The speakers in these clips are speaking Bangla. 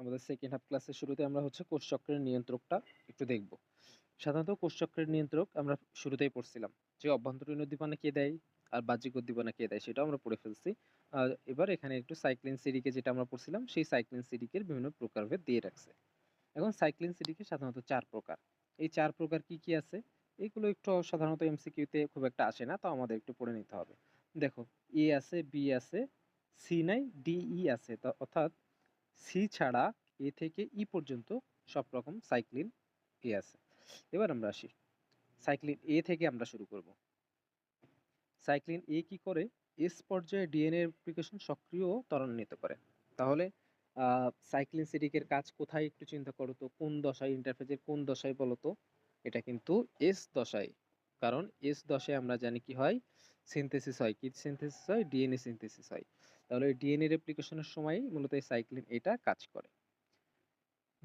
আমাদের সেকেন্ড হাফ ক্লাসের শুরুতে আমরা হচ্ছে কোষচক্রের নিয়ন্ত্রকটা একটু দেখব। সাধারণত কোষচক্রের নিয়ন্ত্রক আমরা শুরুতেই পড়ছিলাম যে অভ্যন্তরীণ উদ্দীপনা কে দেয় আর বাহ্যিক উদ্দীপনা কে দেয় সেটাও আমরা পড়ে ফেলছি। এবার এখানে একটু সাইক্লিন সিডিকে যেটা আমরা পড়ছিলাম সেই সাইক্লিন সিডিকের বিভিন্ন প্রকারভেদ দিয়ে রাখছে। এখন সাইক্লিন সিডিকে সাধারণত ৪ প্রকার। এই ৪ প্রকার কি, কি আছে? এগুলো একটু সাধারণত এমসিকিউতে খুব একটা আসে না, তাও আমাদের একটু পড়ে নিতে হবে। দেখো এ আছে, বি আছে, সি নাই, ডি, ই আছে। অর্থাৎ সি ছাড়া এ থেকে ই পর্যন্ত সব রকম সাইক্লিন এ আছে। এবার আমরা আসি। সাইক্লিন এ থেকে আমরা শুরু করব। সাইক্লিন এ কি করে? এস পর্যায়ে ডিএনএ রেপ্লিকেশন সক্রিয় ও ত্বরান্বিত করে। তাহলে সাইক্লিন সিডিকের কাজ কোথায় একটু চিন্তা করো তো, কোন দশায়, ইন্টারফেজের কোন দশায় বলো তো? এটা কিন্তু এস দশায়। কারণ এস দশায় আমরা জানি কি হয়? সিনথেসিস হয়। কি সিনথেসিস হয়? ডিএনএ সিনথেসিস হয়। তাহলে ডিএনএ রেপ্লিকেশনের সময়ই মূলত এই সাইক্লিন এটা কাজ করে।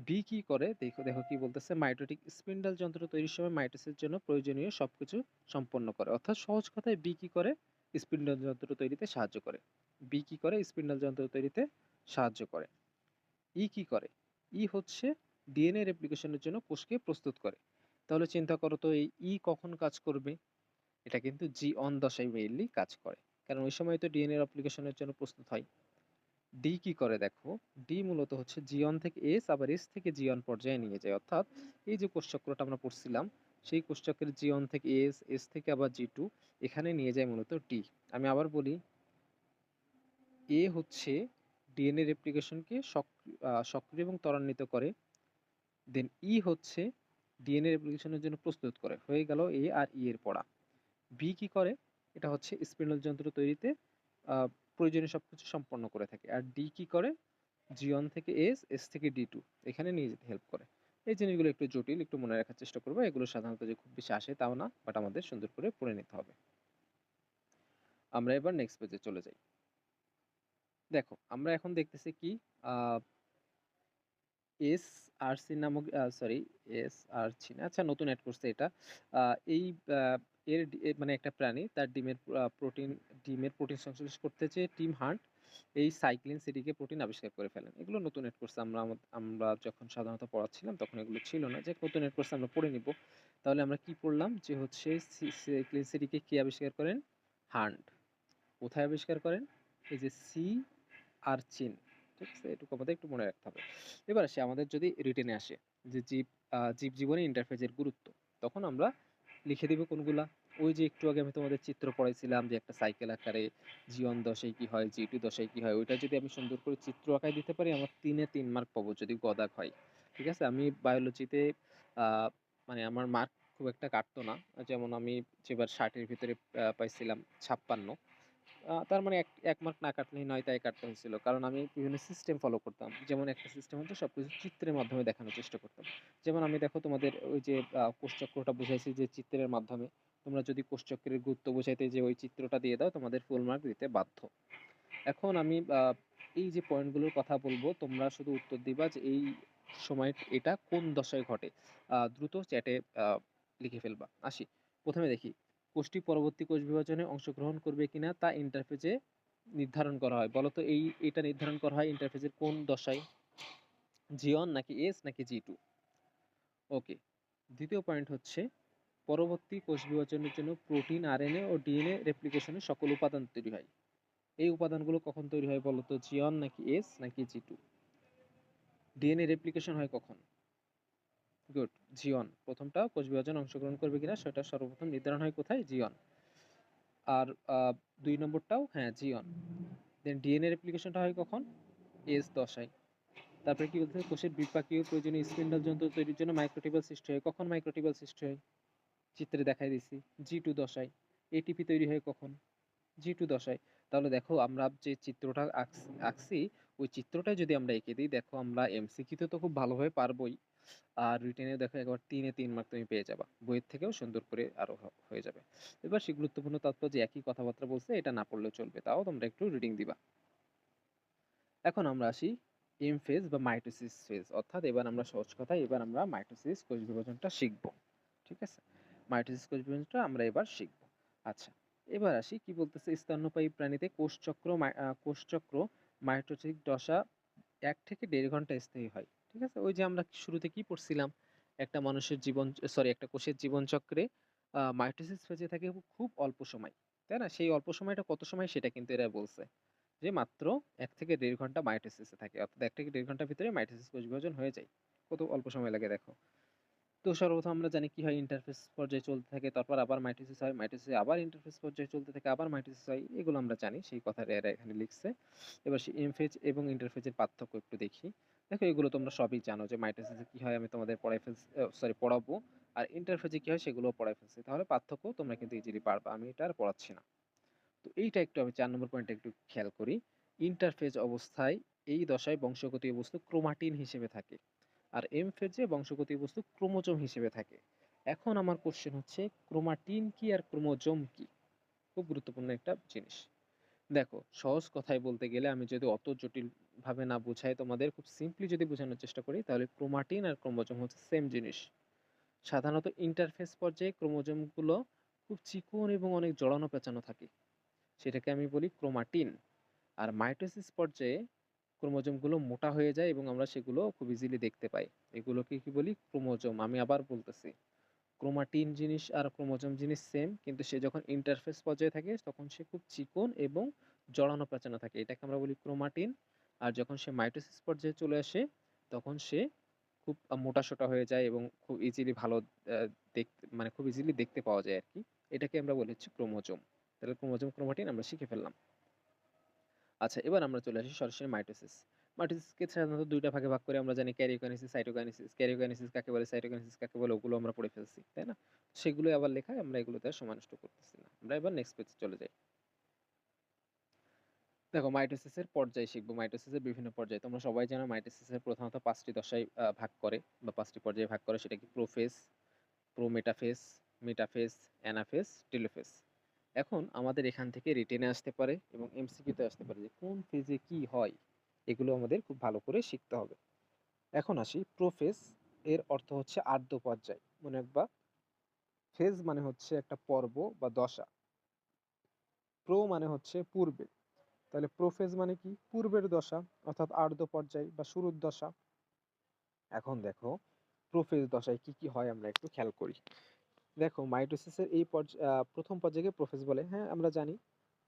বি কি করে? দেখো দেখো কি বলতেছে, মাইটোটিক স্পিন্ডল যন্ত্র তৈরির সময় মাইটোসিসের জন্য প্রয়োজনীয় সবকিছু সম্পন্ন করে। অর্থাৎ সহজ কথায় বি কি করে? স্পিন্ডল যন্ত্র তৈরিতে সাহায্য করে। বি কি করে? স্পিন্ডল যন্ত্র তৈরিতে সাহায্য করে। ই কি করে? ই হচ্ছে ডিএনএ রেপ্লিকেশনের জন্য কোষকে প্রস্তুত করে। তাহলে চিন্তা করো তো এই ই কখন কাজ করবে? এটা কিন্তু জি অন দশায় মেইনলি কাজ করে। কারণ ওই সময় তো ডিএনএ রেপ্লিকেশনের জন্য প্রস্তুত হয়। ডি কি করে দেখো? ডি মূলত হচ্ছে জিওন থেকে এস আবার এস থেকে জিওন পর্যায়ে নিয়ে যায়। অর্থাৎ এই যে কোষচক্রটা আমরা পড়ছিলাম সেই কোষচক্রের জিওন থেকে এস, এস থেকে আবার জি টু এখানে নিয়ে যায় মূলত ডি। আমি আবার বলি, এ হচ্ছে ডিএনএ রেপ্লিকেশনকে সক্রিয় এবং ত্বরান্বিত করে। দেন ই হচ্ছে ডিএনএ রেপ্লিকেশনের জন্য প্রস্তুত করে। হয়ে গেল এ আর ই এর পড়া। বি কি করে? এটা হচ্ছে স্পিন্ডল যন্ত্র তৈরিতে প্রয়োজনীয় সবকিছু সম্পন্ন করে থাকে। আর ডি কি করে? জি1 থেকে এস, এস থেকে ডি2 এখানে নিয়ে যেতে হেল্প করে। এই জিনিসগুলো একটু জটিল, একটু মনে রাখার চেষ্টা করবো। এগুলো সাধারণত যে খুব বেশি আসে তাও না, বাট আমাদের সুন্দর করে পড়ে নিতে হবে। আমরা এবার নেক্সট পেজে চলে যাই। দেখো আমরা এখন দেখতেছি কি, এস আর সি নামক, সরি, এস আর সি না, আচ্ছা নতুন অ্যাড করছে এটা। এই মানে একটা প্রাণী তার ডিমের প্রোটিন সংশ্লেষ করতে চেয়ে টিম হান্ট এই সাইক্লিন সিডিকে প্রোটিন আবিষ্কার করে ফেলেন। এগুলো নতুন অ্যাড করছে। আমরা যখন সাধারণত পড়াচ্ছিলাম তখন এগুলো ছিল না, যে নতুন অ্যাড করছে আমরা পড়ে নিব। তাহলে আমরা কি পড়লাম যে হচ্ছে সাইক্লিন সিডিকে কে আবিষ্কার করেন? হান্ট। কোথায় আবিষ্কার করেন? এই যে সি আর চিন। ঠিক আছে, এটুকু আমাদের একটু মনে রাখতে হবে। এবার আসে আমাদের যদি রিটেনে আসে যে জীব জীবনে ইন্টারফেজের গুরুত্ব, তখন আমরা লিখে দিব কোনগুলা? ওই যে একটু আগে আমি তোমাদের চিত্র পড়াইছিলাম যে একটা সাইকেল আকারে জি1 দশায় কি হয়, জি2 দশায় কি হয়, ওইটা যদি আমি সুন্দর করে চিত্র আঁকায় দিতে পারি আমার 3-এ 3 মার্ক পাবো যদি গদাক হয়। ঠিক আছে, আমি বায়োলজিতে মানে আমার মার্ক খুব একটা কাটতো না। যেমন আমি যেবার 60-এর ভিতরে পাইছিলাম 56। তার মানে এক মার্ক না কাটলেই ৯ তাই কাটতে হয়েছিল। কারণ আমি বিভিন্ন সিস্টেম ফলো করতাম। যেমন একটা সিস্টেম হতো সবকিছু চিত্রের মাধ্যমে দেখানোর চেষ্টা করতাম। যেমন আমি দেখো তোমাদের ওই যে কোষচক্রটা বুঝাইছি যে চিত্রের মাধ্যমে। তোমরা যদি কোষচক্রের গুরুত্ব বুঝাইতে যে ওই চিত্রটা দিয়ে দাও তোমাদের ফুল মার্ক দিতে বাধ্য। এখন আমি এই যে পয়েন্টগুলোর কথা বলবো তোমরা শুধু উত্তর দিবা যে এই সময় এটা কোন দশায় ঘটে। দ্রুত চ্যাটে লিখে ফেলবা। আসি। প্রথমে দেখি কোষটি পরবর্তী কোষ বিভাজনে অংশগ্রহণ করবে কিনা তা ইন্টারফেজে নির্ধারণ করা হয়। বলতো এটা নির্ধারণ করা হয় ইন্টারফেজের কোন দশায়? জি1 নাকি এস নাকি জি2? ওকে। দ্বিতীয় পয়েন্ট হচ্ছে পরবর্তী কোষ বিভাজনের জন্য প্রোটিন, আরএনএ ও ডিএনএ রেপ্লিকেশনের সকল উপাদান তৈরি হয়। এই উপাদানগুলো কখন তৈরি হয় বলতো? জি1 নাকি এস নাকি জি2? ডিএনএ রেপ্লিকেশন হয় কখন? Good, G one. প্রথমটা কোষ বিভাজনে অংশগ্রহণ করবে কিনা সেটা সর্বপ্রথম নির্ধারণ হয় কোথায়? জি1। আর ২ নম্বরটাও হ্যাঁ জি1। দেন ডিএনএ রেপ্লিকেশনটা হয় কখন? এস দশায়। তারপরে কি বলতে, কোষের বিপাকীয় প্রয়োজনীয় স্পিন্ডল যন্ত্র তৈরির জন্য মাইক্রোটিউবুল সৃষ্টি হয়। কখন মাইক্রোটিউবুল সৃষ্টি হয়? চিত্রে দেখাই দিছি, জি2 দশায়। এটিপি তৈরি হয় কখন? জি2 দশায়। তাহলে দেখো আমরা যে চিত্রটা আঁকছি ওই চিত্রটাই যদি আমরা এঁকে দিই, দেখো আমরা এমসিকিউতে তো খুব ভালোভাবে পারবোই, আর রিটেনে দেখো একবার 3-এ 3 মার্ক তুমি পেয়ে যাবা। বইয়ের থেকেও সুন্দর করে আরো হয়ে যাবে। এবার সে গুরুত্বপূর্ণ তথ্য যে একই কথাবার্তা বলছে এটা না পড়লেও চলবে, তাও তোমরা একটু রিডিং দিবা। এখন আমরা আসি এম ফেজ বা মাইটোসিস ফেজ, অর্থাৎ এবার আমরা সহজ কথায় এবার আমরা মাইটোসিস কোষ বিভাজনটা শিখব। ঠিক আছে, মাইটোসিস কোষ বিভাজনটা আমরা এবার শিখব। আচ্ছা, এবার আসি কি বলতেছে, স্তন্যপায়ী প্রাণীতে কোষচক্র মাইটোসিস দশা 1 থেকে 1.5 ঘন্টা স্থায়ী হয়। ঠিক আছে? ওই যে আমরা শুরুতে কি পড়ছিলাম? একটা মানুষের একটা কোষের জীবনচক্রে মাইটোসিস ফেজে থাকে খুব অল্প সময়। তাই না? সেই অল্প সময়টা কত সময় সেটা কিন্তু এরা বলছে। যে মাত্র ১ থেকে ১.৫ ঘন্টা মাইটোসিসে থাকে। অর্থাৎ ১ থেকে ১.৫ ঘন্টার ভিতরে মাইটোসিস কোষ বিভাজন হয়ে যায়। কত অল্প সময় লাগে দেখো। তো সর্বপ্রথম আমরা জানি কি হয়, ইন্টারফেস পর্যায়ে চলতে থাকে, তারপর আবার মাইটোসিস হয়, মাইটোসিসে আবার ইন্টারফেস পর্যায়ে চলতে থাকে, আবার মাইটোসিস হয়। এগুলো আমরা জানি, সেই কথাটা এরা এখানে লিখছে। এবার সেই এমফেজ এবং ইন্টারফেজের পার্থক্য একটু দেখি। দেখো এগুলো তোমরা সবই জানো যে মাইটোসিসে কি হয় আমি তোমাদের পড়াবো। আর ইন্টারফেজে কি হয় সেগুলোও পড়াই ফেলছি। তাহলে পার্থক্য তোমরা কিন্তু ইজিলি পারবা। আমি এটা আর পড়াচ্ছি না। তো এইটা একটু আমি ৪ নম্বর পয়েন্টটা একটু খেয়াল করি। ইন্টারফেজ অবস্থায় এই দশায় বংশগতীয় বস্তু ক্রোমাটিন হিসেবে থাকে। আর এম ফেজে বংশগতীয় বস্তু ক্রোমোজোম হিসেবে থাকে। এখন আমার কোশ্চেন হচ্ছে ক্রোমাটিন কি আর ক্রোমোজোম কি? খুব গুরুত্বপূর্ণ একটা জিনিস। দেখো সহজ কথায় বলতে গেলে আমি যদি অত জটিল ভাবে না বুঝাই তোমাদের, খুব সিম্পলি যদি বোঝানোর চেষ্টা করি, তাহলে ক্রোমাটিন আর ক্রোমোজোম হচ্ছে সেম জিনিস। সাধারণত ইন্টারফেস পর্যায়ে ক্রোমোজোমগুলো খুব চিকন এবং অনেক জড়ানো পেঁচানো থাকে, সেটাকে আমি বলি ক্রোমাটিন। আর মাইটোসিস পর্যায়ে ক্রোমোজোমগুলো মোটা হয়ে যায় এবং আমরা সেগুলো খুব ইজিলি দেখতে পাই। এগুলোকে কি বলি? ক্রোমোজোম। আমি আবার বলতেছি, ক্রোমাটিন জিনিস আর ক্রোমোজোম জিনিস সেম, কিন্তু সে যখন ইন্টারফেস পর্যায়ে থাকে তখন সে খুব চিকন এবং জড়ানো পেঁচানো থাকে, এটাকে আমরা বলি ক্রোমাটিন। আর যখন সে মাইটোসিস পর্যায়ে চলে আসে তখন সে খুব মোটাসোটা হয়ে যায় এবং খুব ইজিলি ভালো দেখতে, মানে খুব ইজিলি দেখতে পাওয়া যায় আর কি। এটাকে আমরা বলি হচ্ছে ক্রোমোজোম। তাহলে ক্রোমোজোম ক্রোমাটিন আমরা শিখে ফেললাম। আচ্ছা, এবার আমরা চলে আসি সরাসরি মাইটোসিস। মাইটোসিসকে সাধারণত ২ টা ভাগে ভাগ করে আমরা জানি, ক্যারিওকাইনেসিস, সাইটোকাইনেসিস। ক্যারিওকাইনেসিস কাকে বলে, সাইটোকাইনেসিস কাকে বলে, ওগুলো আমরা পড়ে ফেলছি, তাই না? সেগুলোই আবার লেখা, আমরা এগুলোতে আর সময় নষ্ট করতেছি না। আমরা এবার নেক্সট পেজে চলে যাই। দেখো মাইটোসিসের পর্যায় শিখবো। মাইটোসিসের বিভিন্ন পর্যায়। তোমরা সবাই জানো মাইটোসিসের প্রধানত ৫ টি দশায় ভাগ করে বা ৫ টি পর্যায়ে ভাগ করে। সেটা কি? Prophase, prometaphase, metaphase, anaphase, telophase. এখন আমাদের এখান থেকে রিটেনে আসতে পারে এবং এমসিকিউতে আসতে পারে যে কোন ফেজে কি হয়, এগুলো আমাদের খুব ভালো করে শিখতে হবে। এখন আসি প্রোফেজ। এর অর্থ হচ্ছে আদ্য পর্যায়, মনে রাখবা। ফেজ মানে হচ্ছে একটা পর্ব বা দশা। প্রো মানে হচ্ছে পূর্বে। তাহলে প্রোফেজ মানে কি? পূর্বের দশা, অর্থাৎ আর্দ্র পর্যায় বা শুরুর দশা। এখন দেখো প্রোফেজ দশায় কি কি হয় আমরা একটু খেয়াল করি। দেখো মাইটোসিসের এই প্রথম পর্যায়কে প্রোফেজ বলে। হ্যাঁ, আমরা জানি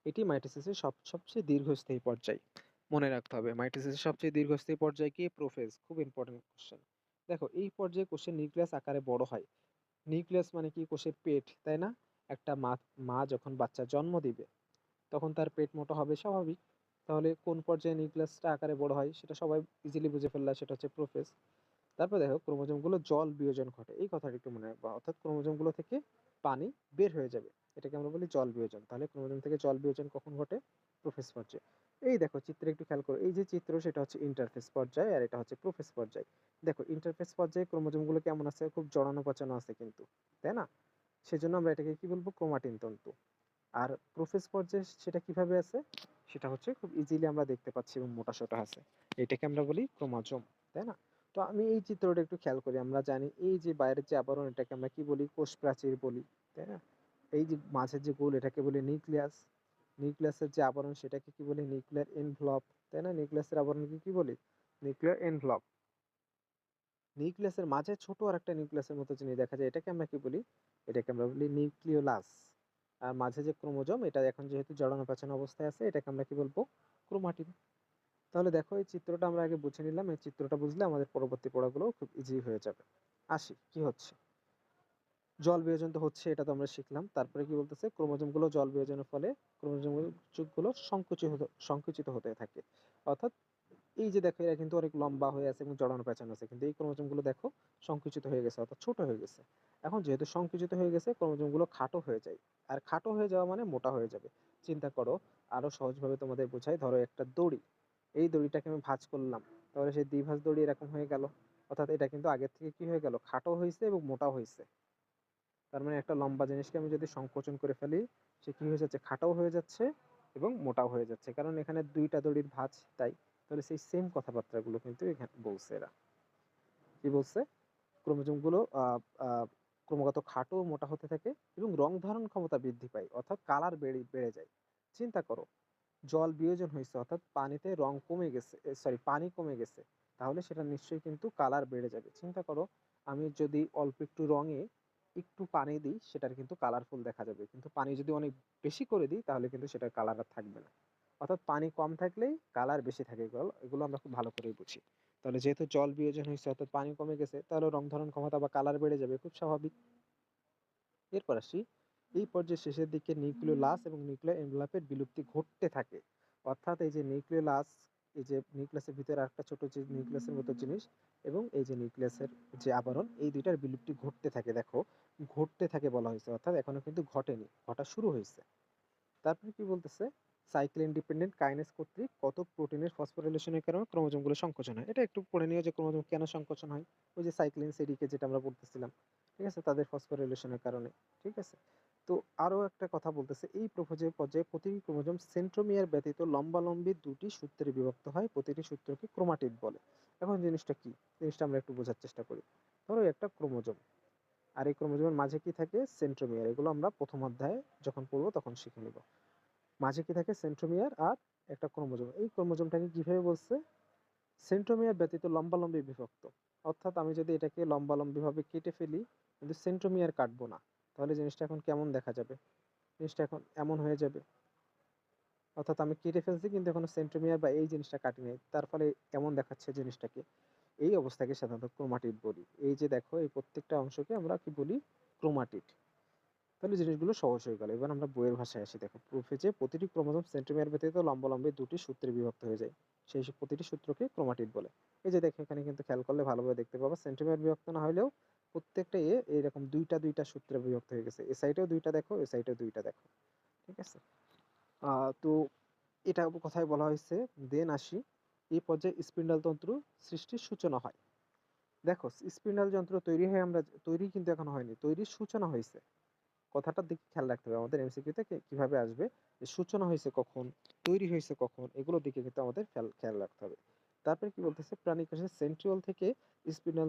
এটি মাইটোসিসের সবচেয়ে দীর্ঘস্থায়ী পর্যায়। মনে রাখতে হবে মাইটোসিসের সবচেয়ে দীর্ঘস্থায়ী পর্যায় কি? প্রোফেজ। খুব ইম্পর্টেন্ট কোশ্চেন। দেখো এই পর্যায়ে কোষের নিউক্লিয়াস আকারে বড় হয়। নিউক্লিয়াস মানে কি? কোষের পেট, তাই না? একটা মা যখন বাচ্চা জন্ম দিবে তখন তার পেট মোটা হবে, স্বাভাবিক। তাহলে কোন পর্যায়ে নিউক্লিয়াসটা আকারে বড় হয় সেটা সবাই ইজিলি বুঝে ফেললা, সেটা হচ্ছে প্রোফেজ। তারপর দেখো ক্রোমোজোমগুলো জল বিয়োজন ঘটে, এই কথাটা একটু মনে রাখবা। অর্থাৎ ক্রোমোজোমগুলো থেকে পানি বের হয়ে যাবে, এটাকে আমরা বলি জল বিয়োজন। তাহলে ক্রোমোজোম থেকে জল বিয়োজন কখন ঘটে? প্রোফেজ পর্যায়ে। এই দেখো চিত্রে একটু খেয়াল করো, এই যে চিত্র সেটা হচ্ছে ইন্টারফেস পর্যায়ে আর এটা হচ্ছে প্রোফেজ পর্যায়ে। দেখো ইন্টারফেস পর্যায়ে ক্রোমোজোমগুলো কেমন আছে? খুব জড়ানো পাচানো আছে কিন্তু, তাই না? সেজন্য আমরা এটাকে কি বলবো? ক্রোমাটিন তন্তু। আর প্রোফেজ পর্যায়ে সেটা কিভাবে আছে? সেটা হচ্ছে খুব ইজিলি আমরা দেখতে পাচ্ছি এবং মোটাসোটা আছে, এটাকে আমরা বলি ক্রোমোজোম, তাই না? তো আমি এই চিত্রটা একটু খেয়াল করি। আমরা জানি এই যে বাইরের যে আবরণ এটাকে আমরা কি বলি? কোষ প্রাচীর বলি, তাই না? এই যে মাঝের যে গোল এটাকে বলি নিউক্লিয়াস। নিউক্লিয়াসের যে আবরণ সেটাকে কি বলি? নিউক্লিয়ার এনভেলপ, তাই না? নিউক্লিয়াসের আবরণকে কি বলি? Nuclear envelope. নিউক্লিয়াসের মাঝে ছোট আর একটা নিউক্লিয়াসের মতো জিনিস দেখা যায়, এটাকে আমরা কি বলি? এটাকে আমরা বলি নিউক্লিওলাস। আর মাঝে যে ক্রোমোজোম এটা এখন যেহেতু জড়ানো পেঁচানো অবস্থায় আছে, এটাকে আমরা কি বলবো? ক্রোমাটিন। তাহলে দেখো এই চিত্রটা আমরা আগে বুঝে নিলাম। এই চিত্রটা বুঝলে আমাদের পরবর্তী পড়াগুলো খুব ইজি হয়ে যাবে। আসি কি হচ্ছে। জল বিয়োজন তো হচ্ছে, এটা তো আমরা শিখলাম। তারপরে কি বলতেছে? ক্রোমোজোমগুলো জল বিয়োজনের ফলে ক্রোমোজোমগুলো সংকুচিত হতে থাকে। অর্থাৎ এই যে দেখো এরা কিন্তু অনেক লম্বা হয়ে আছে এবং জড়ানো পেঁচানো আছে, কিন্তু এই ক্রোমোজোমগুলো দেখো সংকুচিত হয়ে গেছে, অর্থাৎ ছোট হয়ে গেছে। এখন যেহেতু সংকুচিত হয়ে গেছে ক্রোমোজোমগুলো খাটো হয়ে যায়। আর খাটো হয়ে যাওয়া মানে মোটা হয়ে যাবে। চিন্তা করো, আরো সহজভাবে তোমাদের বোঝাই। ধরো একটা দড়ি, এই দড়িটাকে আমি ভাঁজ করলাম, তাহলে সেই দ্বিভাঁজ দড়ি এরকম হয়ে গেল। অর্থাৎ এটা কিন্তু আগের থেকে কি হয়ে গেল? খাটো হয়েছে এবং মোটা হয়েছে। তার মানে একটা লম্বা জিনিসকে আমি যদি সংকোচন করে ফেলি, সে কি হয়ে যাচ্ছে? খাটাও হয়ে যাচ্ছে এবং মোটাও হয়ে যাচ্ছে, কারণ এখানে দুইটা দড়ির ভাঁজ, তাই। তাহলে সেই সেম কথাবার্তাগুলো কিন্তু এখানে বলছে এরা। কি বলছে? ক্রোমোজোমগুলো ক্রমাগত খাটো ও মোটা হতে থাকে এবং রং ধারণ ক্ষমতা বৃদ্ধি পায়, অর্থাৎ কালার বেড়ে বেড়ে যায়। চিন্তা করো, জল বিয়োজন হয়েছে অর্থাৎ পানিতে রং কমে গেছে, পানি কমে গেছে, তাহলে সেটা নিশ্চয়ই কিন্তু কালার বেড়ে যাবে। চিন্তা করো, আমি যদি অল্প একটু রঙে একটু পানি দিই সেটার কিন্তু কালারফুল দেখা যাবে, কিন্তু পানি যদি অনেক বেশি করে দিই তাহলে কিন্তু সেটার কালার আর থাকবে না। অর্থাৎ পানি কম থাকলেই কালার বেশি থাকে, এগুলো এগুলো আমরা খুব ভালো করেই বুঝি। তাহলে যেহেতু জল বিয়োজন হয়েছে অর্থাৎ পানি কমে গেছে, তাহলে রং ধারণ ক্ষমতা বা কালার বেড়ে যাবে, খুব স্বাভাবিক। এরপর আসি, এই পর্যায়ে শেষের দিকে নিউক্লিওলাস এবং নিউক্লিয়ার এনভেলপের বিলুপ্তি ঘটতে থাকে। অর্থাৎ এই যে নিউক্লিওলাস, এই যে নিউক্লিয়াসের ভিতরে একটা ছোট যে নিউক্লিয়াসের মতো জিনিস, এবং এই যে নিউক্লিয়াসের যে আবরণ, এই দুইটার বিলুপ্তি ঘটতে থাকে। দেখো, ঘটতে থাকে বলা হয়েছে, অর্থাৎ এখনো কিন্তু ঘটেনি, ঘটা শুরু হয়েছে। তারপরে কি বলতেছে, সাইকেল ইন্ডিপেন্ডেন্ট কাইনেজ কর্তৃক কত প্রোটিনের ফসফোরিলেশনের কারণে ক্রোমোজোমগুলো সংকোচন হয়। এটা একটু পড়ে নিও যে ক্রোমোজোম কেন সংকোচন হয়। ওই যে সাইক্লিন সিডিকে যেটা আমরা পড়তেছিলাম, ঠিক আছে, তাদের ফসফোরিলেশনের কারণে। ঠিক আছে। তো আরো একটা কথা বলতেছে, এই পর্যায়ে প্রতিটি ক্রোমোজোম সেন্ট্রোমিয়ার ব্যতীত লম্বালম্বি দুটি সূত্রে বিভক্ত হয়, প্রতিটি সূত্রকে ক্রোমাটিড বলে। এখন জিনিসটা কি, জিনিসটা আমরা একটু বোঝার চেষ্টা করি। ধরো একটা ক্রোমোজোম, আর এই ক্রোমোজোমের মাঝে কি থাকে, সেন্ট্রোমিয়ার। এগুলো আমরা প্রথম অধ্যায়ে যখন পড়বো তখন শিখে নিব। মাঝে কি থাকে, সেন্ট্রোমিয়ার আর একটা ক্রোমোজোম। এই ক্রোমোজোমটাকে কিভাবে বলছে, সেন্ট্রোমিয়ার ব্যতীত লম্বালম্বি বিভক্ত। অর্থাৎ আমি যদি এটাকে লম্বালম্বি ভাবে কেটে ফেলি কিন্তু সেন্ট্রোমিয়ার কাটবো না, তাহলে জিনিসটা এখন কেমন দেখা যাবে, জিনিসটা এখন এমন হয়ে যাবে। অর্থাৎ আমি কেটে ফেলছি কিন্তু এখনো সেন্ট্রোমিয়ার বা এই জিনিসটা কাটি নাই, তার ফলে এমন দেখাচ্ছে জিনিসটাকে। এই অবস্থাকে সাধারণত ক্রোমাটিড বলি। এই যে দেখো, এই প্রত্যেকটা অংশকে আমরা কি বলি, ক্রোমাটিড। তাহলে জিনিসগুলো সহজ হয়ে গেল। এবার আমরা বইয়ের ভাষায় আসি। দেখো, প্রুফে যে প্রতিটি ক্রোমোজোম সেন্ট্রোমিয়ার ব্যতীত লম্বালম্বি দুটি সূত্রে বিভক্ত হয়ে যায়, সেই প্রতিটি সূত্রকে ক্রোমাটিড বলে। এই যে দেখো, এখানে কিন্তু খেয়াল করলে ভালোভাবে দেখতে পাবো, সেন্ট্রোমিয়ার বিভক্ত না হলেও প্রত্যেকটা এরকম দুইটা দুইটা সূত্রে বিভক্ত হয়ে গেছে। এ সাইডেও দুইটা দেখো, এ সাইডেও দুইটা দেখো। ঠিক আছে। তো এটা কথায় বলা হয়েছে। দেন আসি, এই পর্যায়ে স্পিন্ডল তন্ত্র সৃষ্টির সূচনা হয়। দেখো, স্পিন্ডল যন্ত্র তৈরি হয়, আমরা তৈরি কিন্তু এখন হয়নি, তৈরির সূচনা হয়েছে। কথাটার দিকে খেয়াল রাখতে হবে আমাদের, এমসিকিউতে কিভাবে আসবে, যে সূচনা হয়েছে কখন, তৈরি হয়েছে কখন, এগুলোর দিকে কিন্তু আমাদের খেয়াল রাখতে হবে। তারপরে কি বলতেছে, প্রাণী কোষের সেন্ট্রিওল থেকে স্পিনাল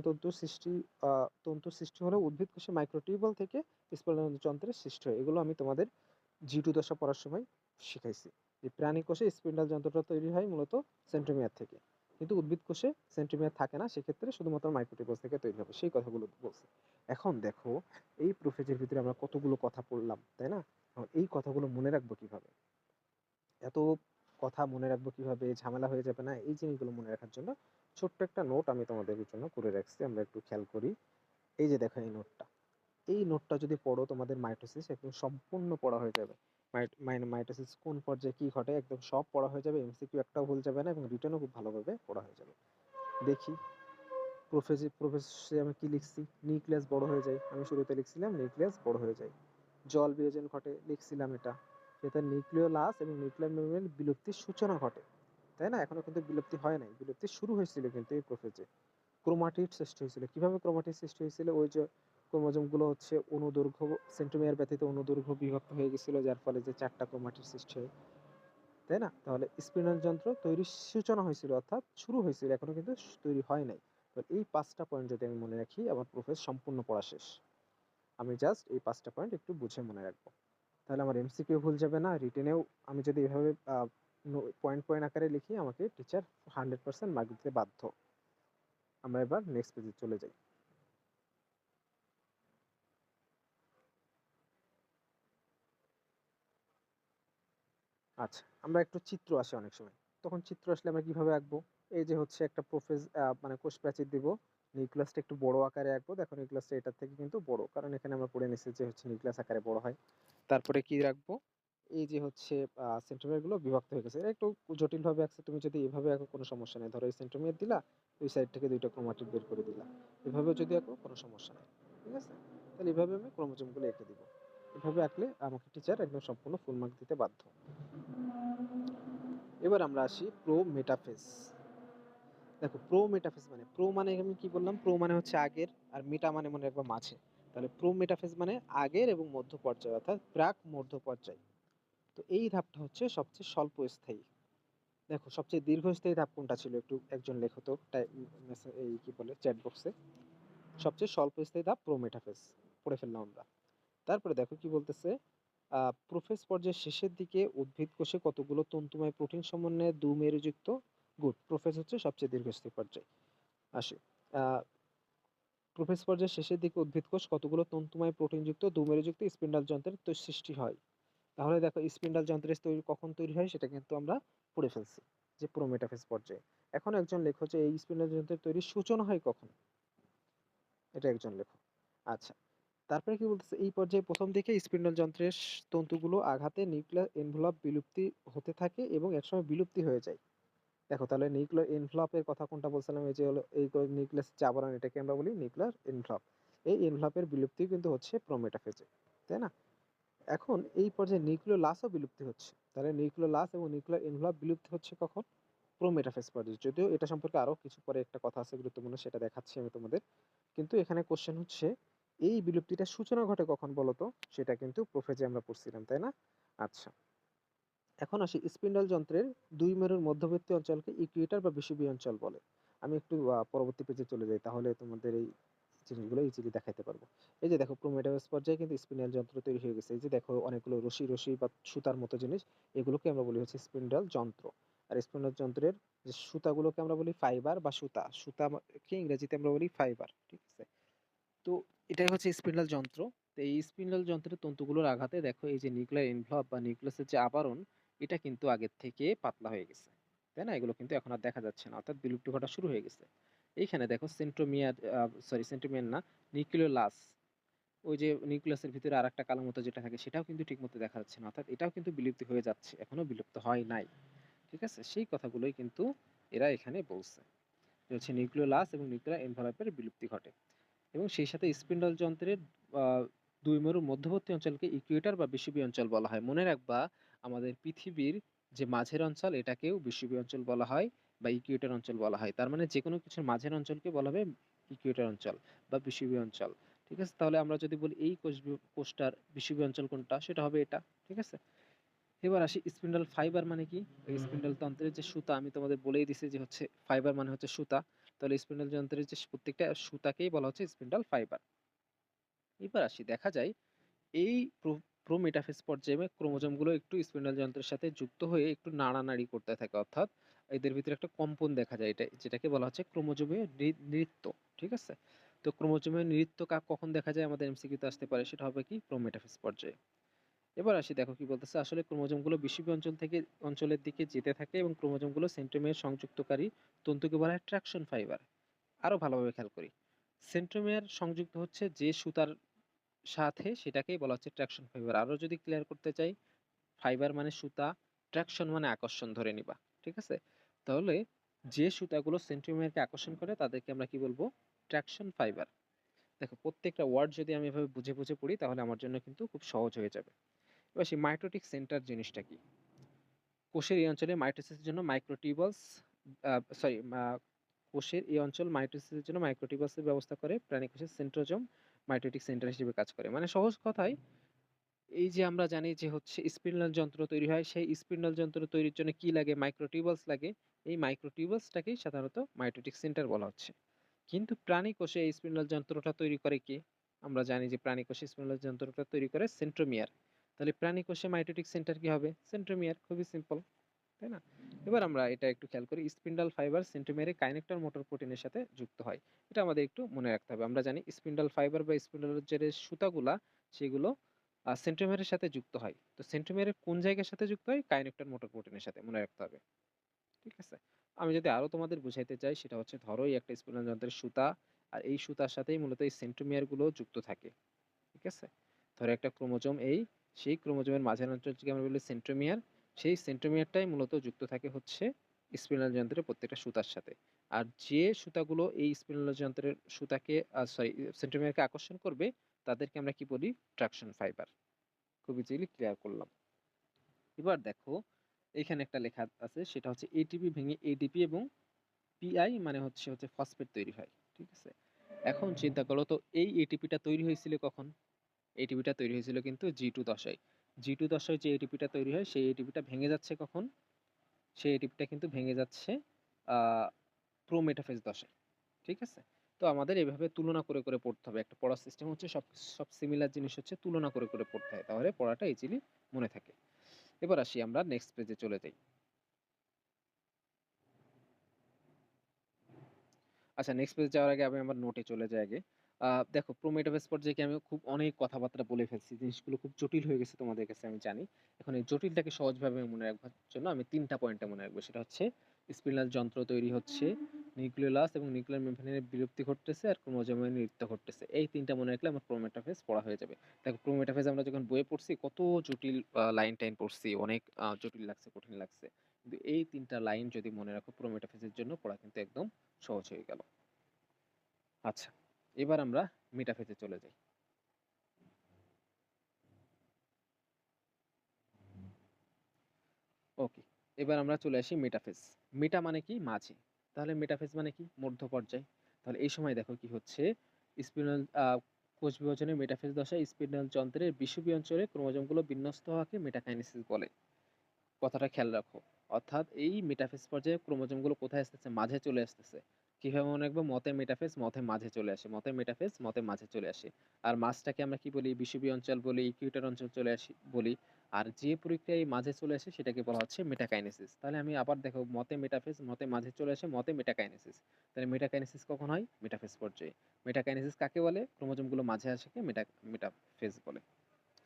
তন্তু সৃষ্টি হলেও উদ্ভিদ কোষে মাইক্রোটিউবল থেকে স্পিনাল যন্ত্রের সৃষ্টি হয়। এগুলো আমি তোমাদের G2 দশা পড়ার সময় শিখাইছি, যে প্রাণী কোষে স্পিন্ডাল যন্ত্রটা তৈরি হয় মূলত সেন্ট্রোমিয়ার থেকে, কিন্তু উদ্ভিদ কোষে সেন্ট্রোমিয়ার থাকে না, সেক্ষেত্রে শুধুমাত্র মাইক্রোটিউবুলস থেকে তৈরি হবে, সেই কথাগুলো বলছে। এখন দেখো, এই প্রোফেজের ভিতরে আমরা কতগুলো কথা পড়লাম, তাই না? এখন এই কথাগুলো মনে রাখবো কিভাবে, এত কথা মনে রাখবো কিভাবে, ঝামেলা হয়ে যাবে না? এই জিনিসগুলো মনে রাখার জন্য ছোট্ট একটা নোট আমি তোমাদের জন্য করে রাখছি, আমরা একটু খেয়াল করি। এই যে দেখো, এই নোটটা, এই নোটটা যদি পড়ো, তোমাদের মাইটোসিস একদম সম্পূর্ণ পড়া হয়ে যাবে। মাইটোসিস কোন পর্যায়ে কি ঘটে একদম সব পড়া হয়ে যাবে, এমসিকিউ একটাও ভুল যাবে না, এবং রিটেনও খুব ভালোভাবে পড়া হয়ে যাবে। দেখি, প্রোফেসে আমি কি লিখছি, নিউক্লিয়াস বড় হয়ে যায়, আমি শুরুতে লিখছিলাম নিউক্লিয়াস বড় হয়ে যায়। জল বিয়োজন ঘটে, লিখছিলাম এটা। সেটা নিউক্লিওলাস এবং নিউক্লিয়ার মেমব্রেন বিলুপ্তির সূচনা ঘটে, তাই না? এখনো কিন্তু বিলুপ্তি হয় নাই, বিলুপ্তি শুরু হয়েছিল কিন্তু এই প্রোফেজে। ক্রোমাটিড সৃষ্টি হয়েছিল, কিভাবে ক্রোমাটিড সৃষ্টি হয়েছিল, ওই যে ক্রোমোজোম গুলো হচ্ছে অনুদৈর্ঘ্য, সেন্ট্রোমিয়ার ব্যতীত অনুদৈর্ঘ্য বিভক্ত হয়ে গেছিল, যার ফলে যে চারটা ক্রোমাটিড সৃষ্টি হয়, তাই না? তাহলে স্পিনাল যন্ত্র তৈরির সূচনা হয়েছিল, অর্থাৎ শুরু হয়েছিল, এখনো কিন্তু তৈরি হয় নাই। তো এই 5টা পয়েন্ট যদি আমি মনে রাখি, আমার প্রোফেস সম্পূর্ণ পড়া শেষ। আমি জাস্ট এই 5টা পয়েন্ট একটু বুঝে মনে রাখবো, তাহলে আমার এমসিকিউ ভুল যাবে না, রিটেনেও আমি যদি এভাবে পয়েন্ট পয়েন্ট আকারে লিখি, আমাকে টিচার 100% মার্ক দিতে বাধ্য। আমরা এবার নেক্সট পেজে চলে যাই। আচ্ছা, আমরা একটু চিত্র আসে অনেক সময়, তখন চিত্র আসলে আমরা কিভাবে আঁকবো? এই যে হচ্ছে একটা মানে কোষ প্রাচীর দিব, নিউক্লিয়াসটা একটু বড় আকারে আঁকবো। দেখো, নিউক্লিয়াসটা এটার থেকে কিন্তু বড়, কারণ এখানে আমরা পড়ে নিচ্ছি যে হচ্ছে নিউক্লিয়াস আকারে বড় হয়। তারপরে কি রাখবো, এই যে হচ্ছে সেন্ট্রোমিয়ার গুলো বিভক্ত হয়ে গেছে, এটা একটু জটিল ভাবে আঁকছে, তুমি যদি এভাবে আঁকো কোনো সমস্যা নেই। ধরো, এই সেন্ট্রোমিয়ার দিলা, ওই সাইড থেকে দুইটা ক্রোমাটিড বের করে দিলা, এভাবে যদি আঁকো কোনো সমস্যা নেই। ঠিক আছে, তাহলে এভাবে আমি ক্রোমোজোম গুলো এঁকে দিব। এভাবে আঁকলে আমাকে টিচার একদম সম্পূর্ণ ফুল মার্ক দিতে বাধ্য। এবার আমরা আসি প্রো মেটাফেজ। দেখো, প্রো মেটাফেজ মানে, প্রো মানে আমি কি বললাম, প্রো মানে হচ্ছে আগের, আর মেটা মানে মনে রাখবো মাঝে। তাহলে প্রো মেটাফেজ মানে আগের এবং মধ্য পর্যায়, অর্থাৎ প্রাক মধ্য পর্যায়। তো এই ধাপটা হচ্ছে সবচেয়ে স্বল্পস্থায়ী। দেখো, সবচেয়ে দীর্ঘস্থায়ী ধাপ কোনটা ছিল, একটু একজন লেখো তো এই কি বলে চ্যাট বক্সে। সবচেয়ে স্বল্পস্থায়ী ধাপ প্রো মেটাফেজ, পড়ে ফেললাম আমরা। তারপরে দেখো কি বলতেছে, প্রোফেজ পর্যায়ের শেষের দিকে উদ্ভিদ কোষে কতগুলো তন্তুময় প্রোটিন সমন্বয়ে দ্বিমেরুযুক্ত গুড। প্রোফেজ হচ্ছে সবচেয়ে দীর্ঘস্থায়ী পর্যায়। আসি আ প্রোফেজ পর্যায়ের শেষের দিকে উদ্ভিদ কোষ কতগুলো তন্তুময় প্রোটিনযুক্ত দ্বিমেরুযুক্ত স্পিন্ডাল যন্ত্রের সৃষ্টি হয়। তাহলে দেখো স্পিন্ডাল যন্ত্রের কখন তৈরি হয় সেটা কিন্তু আমরা পড়ে ফেলছি যে প্রোমেটাফেজ পর্যায়ে। এখন একজন লেখো যে এই স্পিন্ডাল যন্ত্রের তৈরির সূচনা হয় কখন? এটা একজন লেখো। আচ্ছা। তারপরে কি বলতেছে এই পর্যায়ে প্রথম দিকে স্পিন্ডল যন্ত্রের তন্তুগুলো আঘাতে নিউক্লিয়ার এনভেলপ বিলুপ্তি হতে থাকে এবং একসময় বিলুপ্তি হয়ে যায়। দেখো তাহলে নিউক্লিয়ার এনভেলপ এর কথা কোনটা বলছিলাম? এই যে হলো এই নিউক্লিয়াস যে আবরণ এটাকে আমরা বলি নিউক্লিয়ার এনভেলপ। এই এনভেলপ এর বিলুপ্তি কিন্তু হচ্ছে প্রোমেটাফেজে। তাই না? এখন এই পর্যায়ে নিউক্লিওলাসও বিলুপ্তি হচ্ছে। তাহলে নিউক্লিওলাস এবং নিউক্লিয়ার এনভেলপ বিলুপ্তি হচ্ছে কখন? প্রোমেটাফেজ পর্যায়ে। যদিও এটা সম্পর্কে আরো কিছু পরে একটা কথা আছে গুরুত্বপূর্ণ সেটা দেখাচ্ছি আমি তোমাদের। কিন্তু এখানে কোশ্চেন হচ্ছে এই বিলুপ্তিটার সূচনা ঘটে কখন বলতো? সেটা কিন্তু প্রোফেজে আমরা পড়ছিলাম, তাই না? আচ্ছা। এখন আসি স্পিন্ডল যন্ত্রের ২ মেরুর মধ্যবর্তী অঞ্চলকে ইকুয়েটর বা বিষুবীয় অঞ্চল বলে। আমি একটু পরবর্তী পেজে চলে যাই তাহলে তোমাদের এই জিনিসগুলো ইজিলি দেখাইতে পারবো। এই যে দেখো প্রোমেটাফেজ পর্যায়ে কিন্তু স্পিন্ডল যন্ত্র তৈরি হয়ে গেছে। এই যে দেখো অনেকগুলো রশি বা সুতার মতো জিনিস এগুলোকে আমরা বলি হচ্ছে স্পিন্ডল যন্ত্র। আর স্পিন্ডল যন্ত্রের যে সুতাগুলোকে আমরা বলি ফাইবার বা সুতা। সুতাকে ইংরেজিতে আমরা বলি ফাইবার। ঠিক আছে? তো এটাই হচ্ছে স্পিন্ডল যন্ত্র। তো এই স্পিন্ডল যন্ত্রের তন্তুগুলোর আঘাতে দেখো এই যে নিউক্লিয়ার এনভেলপ বা নিউক্লিয়াসের যে আবরণ এটা কিন্তু আগের থেকে পাতলা হয়ে গেছে। তাই না? এগুলো কিন্তু এখন আর দেখা যাচ্ছে না। অর্থাৎ বিলুপ্তি ঘটা শুরু হয়ে গেছে। এইখানে দেখো সেন্ট্রোমিয়ার না, নিউক্লিওলাস, ওই যে নিউক্লিয়াসের ভিতরে আরেকটা কালো মতো যেটা থাকে সেটাও কিন্তু ঠিকমতো দেখা যাচ্ছে না। অর্থাৎ এটাও কিন্তু বিলুপ্তি হয়ে যাচ্ছে। এখনো বিলুপ্ত হয় নাই। ঠিক আছে? সেই কথাগুলোই কিন্তু এরা এখানে বলছে। যে হচ্ছে নিউক্লিওলাস এবং নিউক্লিয়ার এনভেলপের বিলুপ্তি ঘটে। এবং সেই সাথে স্পিন্ডল যন্ত্রের আ ২ মেরুর মধ্যবর্তী অঞ্চলকে ইকুয়েটর বা বিষুবীয় অঞ্চল বলা হয়। মনে রাখবা আমাদের পৃথিবীর যে মাঝের অঞ্চল এটাকেও বিষুবীয় অঞ্চল বলা হয় বা ইকুয়েটর অঞ্চল বলা হয়। তার মানে যেকোনো কিছুর মাঝের অঞ্চলকে বলা হবে ইকুয়েটর অঞ্চল বা বিষুবীয় অঞ্চল। ঠিক আছে? তাহলে আমরা যদি বলি এই কোষটার বিষুবীয় অঞ্চল কোনটা? সেটা হবে এটা। ঠিক আছে? এবার আসি স্পিন্ডল ফাইবার মানে কি? এই স্পিন্ডল তন্ত্রের যে সুতা আমি তোমাদের বলেই দিছি যে হচ্ছে ফাইবার মানে হচ্ছে সুতা। তাহলে স্পিন্ডল যন্ত্রের যে প্রত্যেকটা সুতাকেই বলা হচ্ছে স্পিন্ডল ফাইবার। এবার আসি দেখা যায় এই প্রোমেটাফেজ পর্যায়ে ক্রোমোজোমগুলো একটু স্পিন্ডল যন্ত্রের সাথে যুক্ত হয়ে একটু নাড়ানাড়ি করতে থাকে। অর্থাৎ এদের ভিতরে একটা কম্পন দেখা যায় যেটাকে বলা হচ্ছে ক্রোমোজোমীয় নৃত্য। ঠিক আছে? তো ক্রোমোজোমীয় নৃত্য কখন দেখা যায় আমাদের এমসিকিউতে আসতে পারে সেটা হবে কি প্রোমেটাফেজ পর্যায়ে। এবার আসি দেখো কি বলতেছে আসলে ক্রোমোজোমগুলো বিষুবীয় অঞ্চল থেকে অঞ্চলের দিকে যেতে থাকে এবং ক্রোমোজোমগুলো সেন্ট্রোমিয়ার সংযুক্তকারী তন্তুকে বলা হয় ট্রাকশন ফাইবার। আরো ভালোভাবে খেয়াল করি। সেন্ট্রোমিয়ার সংযুক্ত হচ্ছে যে সুতার সাথে সেটাকেই বলা হচ্ছে ট্রাকশন ফাইবার। আরো যদি ক্লিয়ার করতে চাই ফাইবার মানে সুতা, ট্রাকশন মানে আকর্ষণ ধরে নিবা। ঠিক আছে? তাহলে যে সুতাগুলো সেন্ট্রোমিয়ারকে আকর্ষণ করে তাদেরকে আমরা কি বলবো? Traction fibre. দেখো প্রত্যেকটা ওয়ার্ড যদি আমি এভাবে বুঝে পড়ি তাহলে আমার জন্য কিন্তু খুব সহজ হয়ে যাবে। এবার সেই মাইটোটিক সেন্টার জিনিসটা কি? কোষের এই অঞ্চলে মাইটোসিসের জন্য মাইক্রোটিউবুলস আ সরি মা কোষের এই অঞ্চল মাইটোসিসের জন্য মাইক্রোটিউবুলসের ব্যবস্থা করে। প্রাণী কোষের সেন্ট্রোজোম মাইটোটিক সেন্টার হিসেবে কাজ করে। মানে সহজ কথায় এই যে আমরা জানি যে হচ্ছে স্পিন্ডল যন্ত্র তৈরি হয়, সেই স্পিন্ডল যন্ত্র তৈরির জন্য কি লাগে? মাইক্রোটিউবুলস লাগে। এই মাইক্রোটিউবুলসটাকেই সাধারণত মাইটোটিক সেন্টার বলা হচ্ছে। কিন্তু প্রাণী কোষে এই স্পিন্ডল যন্ত্রটা তৈরি করে কে? আমরা জানি যে প্রাণী কোষে স্পিন্ডল যন্ত্রটা তৈরি করে সেন্ট্রোমিয়ার। তাহলে প্রাণী কোষে মাইটোটিক সেন্টার কি হবে? সেন্ট্রোমিয়ার। খুবই সিম্পল। তাই না? এবার আমরা এটা একটু খেয়াল করি। স্পিন্ডল ফাইবার সেন্ট্রোমিয়ারে কাইনেক্টর মোটর প্রোটিনের সাথে যুক্ত হয়। এটা আমাদের একটু মনে রাখতে হবে। আমরা জানি স্পিন্ডল ফাইবার বা স্পিন্ডলের যে সুতাগুলা সেগুলো সেন্ট্রোমিয়ারের সাথে যুক্ত হয়। তো সেন্ট্রোমিয়ারের কোন জায়গার সাথে যুক্ত হয়? কাইনেক্টর মোটর প্রোটিনের সাথে মনে রাখতে হবে। ঠিক আছে? আমি যদি আরো তোমাদের বুঝাইতে চাই সেটা হচ্ছে ধরো এই একটা স্পিন্ডল যন্ত্রের সুতা আর এই সুতার সাথেই মূলত এই সেন্ট্রোমিয়ার গুলো যুক্ত থাকে। ঠিক আছে? ধরো একটা ক্রোমোজোম সেই ক্রোমোজোমের মাঝের অঞ্চলটিকে আমরা বলি সেন্ট্রোমিয়ার। সেই সেন্ট্রোমিয়ারটাই মূলত যুক্ত থাকে হচ্ছে স্পিনাল যন্ত্রের প্রত্যেকটা সুতার সাথে। আর যে সুতাগুলো এই স্পিনাল যন্ত্রের সুতাকে সেন্ট্রোমিয়ারকে আকর্ষণ করবে তাদেরকে আমরা কি বলি? Traction fibre. খুব ইজিলি ক্লিয়ার করলাম। এবার দেখো এখানে একটা লেখা আছে সেটা হচ্ছে এটিপি ভেঙে এডিপি এবং পিআই মানে হচ্ছে ফসফেট তৈরি হয়। ঠিক আছে? এখন চিন্তা করো তো এই এটিপিটা তৈরি হয়েছিল কখন? এটিপিটা তৈরি হয়েছিল কিন্তু G2 দশায়। G2 দশায় যে এটিপিটা তৈরি হয় সেই এটিপিটা ভেঙে যাচ্ছে কখন? সেই এটিপিটা কিন্তু ভেঙে যাচ্ছে আ প্রোমেটাফেজ দশায়। ঠিক আছে? তো তো আমাদের এভাবে তুলনা করে করে পড়তে হবে। একটা পড়ার সিস্টেম হচ্ছে সব সিমিলার জিনিস হচ্ছে তুলনা করে করে পড়তে হয়। তাহলে পড়াটা ইজিলি মনে থাকে। এবার আসি আমরা নেক্সট পেজে চলে যাই। আচ্ছা, নেক্সট পেজে যাওয়ার আগে আমি আমার নোটে চলে যাই আগে। দেখো, প্রো-মেটাফেজ পর্যায়ে কি আমি খুব অনেক কথাবার্তা বলে ফেলছি। জিনিসগুলো খুব জটিল হয়ে গেছে তোমাদের কাছে আমি জানি। এখন এই জটিলটাকে সহজভাবে মনে রাখবার জন্য আমি ৩ টা পয়েন্টে মনে রাখবো। সেটা হচ্ছে স্পিনাল যন্ত্র তৈরি হচ্ছে, নিউক্লিওলাস এবং নিউক্লিয়ার মেমব্রেনের বিলুপ্তি ঘটতেছে আর ক্রোমোজোমের নৃত্য ঘটতেছে। এই ৩ টা মনে রাখলে আমার প্রো-মেটাফেজ পড়া হয়ে যাবে। দেখো, প্রো-মেটাফেজ আমরা যখন বইয়ে পড়ছি কত জটিল লাইন-টাইন পড়ছি। অনেক জটিল লাগছে, কঠিন লাগছে। কিন্তু এই ৩ টা লাইন যদি মনে রাখো প্রো-মেটাফেজের জন্য পড়া কিন্তু একদম সহজ হয়ে গেল। আচ্ছা, এবার আমরা মেটাফেজে চলে যাই। ওকে, এবার আমরা চলে আসি মেটাফেজ। মেটা মানে কি? মাঝে। তাহলে মেটাফেজ মানে কি? মধ্য পর্যায়। তাহলে এই সময় দেখো কি হচ্ছে, স্পিনাল কোষ বিভাজনের মেটাফেজ দশায় স্পিনাল যন্ত্রের বিষুবীয় অঞ্চলে ক্রোমোজোমগুলো বিন্যস্ত হওয়াকে মেটাকাইনেসিস বলে। কথাটা খেয়াল রাখো। অর্থাৎ এই মেটাফেজ পর্যায়ে ক্রোমোজোমগুলো কোথায় আসতেছে? মাঝে চলে আসতেছে। কিভাবে মনে রাখবো? মতে মেটাফেজ, মতে মাঝে চলে আসে। মতে মেটাফেজ, মতে মাঝে চলে আসে। আর মাঝটাকে আমরা কি বলি? বিষুবীয় অঞ্চল বলি, ইকুয়েটর অঞ্চল চলে আসি বলি। আর যে প্রক্রিয়ায় মাঝে চলে আসে সেটাকে বলা হচ্ছে মেটাকাইনেসিস। তাহলে আমি আবার দেখো, মতে মেটাফেজ, মতে মাঝে চলে আসে, মতে মেটাকাইনেসিস। তাহলে মেটাকাইনেসিস কখন হয়? মেটাফেজ পর্যায়ে। মেটাকাইনেসিস কাকে বলে? ক্রোমোজোমগুলো মাঝে আসাকে মেটাফেজ বলে।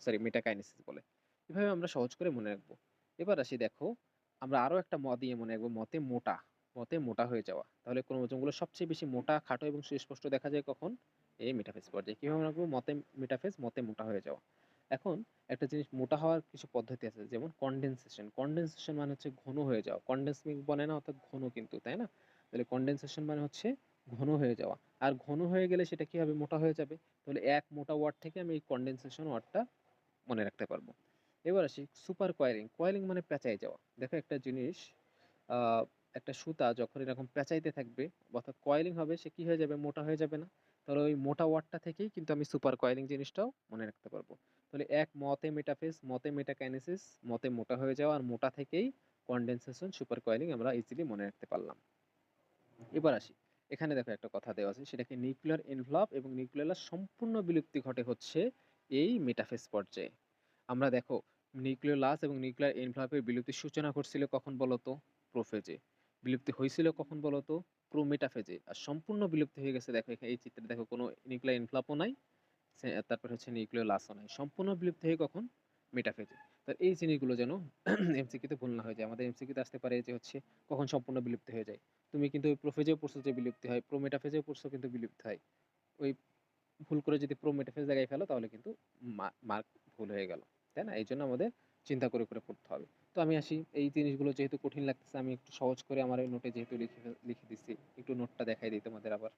সরি, মেটাকাইনেসিস বলে। এভাবে আমরা সহজ করে মনে রাখবো। এবার আসি, দেখো আমরা আরো একটা দিয়ে মনে রাখবো, মতে মোটা। মতে মোটা হয়ে যাওয়া। তাহলে ক্রোমোজোমগুলো সবচেয়ে বেশি মোটা, খাটো এবং সুস্পষ্ট দেখা যায় কখন? এই মেটাফেজ পর্যায়ে। কিভাবে মনে রাখবো? মতে মেটাফেজ, মতে মোটা হয়ে যাওয়া। এখন একটা জিনিস মোটা হওয়ার কিছু পদ্ধতি আছে, যেমন কনডেনসেশন। কনডেনসেশন মানে হচ্ছে ঘন হয়ে যাওয়া। কনডেন্স মিল্ক বনে না, অর্থাৎ ঘন কিন্তু, তাই না? তাহলে কনডেনসেশন মানে হচ্ছে ঘন হয়ে যাওয়া। আর ঘন হয়ে গেলে সেটা কি হবে? মোটা হয়ে যাবে। তাহলে এক মোটা ওয়ার্ড থেকে আমি এই কনডেনসেশন ওয়ার্ডটা মনে রাখতে পারবো। এবার আসি সুপার কয়েলিং। কয়েলিং মানে পেঁচায় যাওয়া। দেখো একটা জিনিস, আহ, একটা সুতা যখন এরকম পেঁচাইতে থাকবে, অর্থাৎ কয়েলিং হবে, সে কি হয়ে যাবে? মোটা হয়ে যাবে না? তাহলে ওই মোটা ওয়ার্ডটা থেকেই কিন্তু আমি সুপার কয়েলিং জিনিসটাও মনে রাখতে পারবো। তাহলে এক, মতে মেটাফেজ, মতে মেটাকাইনেসিস, মতে মোটা হয়ে যাওয়া, আর মোটা থেকেই কনডেনসেশন, সুপার কয়েলিং আমরা ইজিলি মনে রাখতে পারলাম। এবার আসি, এখানে দেখো একটা কথা দেওয়া আছে, সেটাকে নিউক্লিয়ার এনভেলপ এবং নিউক্লিয়ার সম্পূর্ণ বিলুপ্তি ঘটে হচ্ছে এই মেটাফেজ পর্যায়ে। আমরা দেখো, নিউক্লিওলাস এবং নিউক্লিয়ার এনভেলপের বিলুপ্তির সূচনা ঘটছিল কখন বলতো? প্রোফেজে। বিলুপ্তি হয়েছিল কখন বলতো? প্রোমেটাফেজে। আর সম্পূর্ণ বিলুপ্তি হয়ে গেছে দেখো, এই চিত্রে দেখো কোনো নিউক্লিয়ার এনভেলপও নাই, তারপর হচ্ছে নিউক্লিওলাসও নাই। সম্পূর্ণ বিলুপ্তি হয়ে কখন? মেটাফেজে। তো এই জিনিসগুলো যেন এমসিকিউতে ভুল না হয়ে যায়। আমাদের এমসিকিউতে আসতে পারে যে হচ্ছে কখন সম্পূর্ণ বিলুপ্তি হয়ে যায়। তুমি কিন্তু ওই প্রোফেজেও পড়ছো যে বিলুপ্তি হয়, প্রোমেটাফেজেও পড়ছো কিন্তু বিলুপ্তি হয়। ওই ভুল করে যদি প্রোমেটাফেজ জায়গায় ফেলো তাহলে কিন্তু মার্ক ভুল হয়ে গেল, তাই না? এই জন্য আমাদের চিন্তা করে করে পড়তে হবে। তো আমি আসি, এই জিনিসগুলো যেহেতু কঠিন লাগতেছে আমি একটু সহজ করে আমার ওই নোটে যেহেতু লিখে দিচ্ছি, একটু নোটটা দেখাই দিই তোমাদের আবার।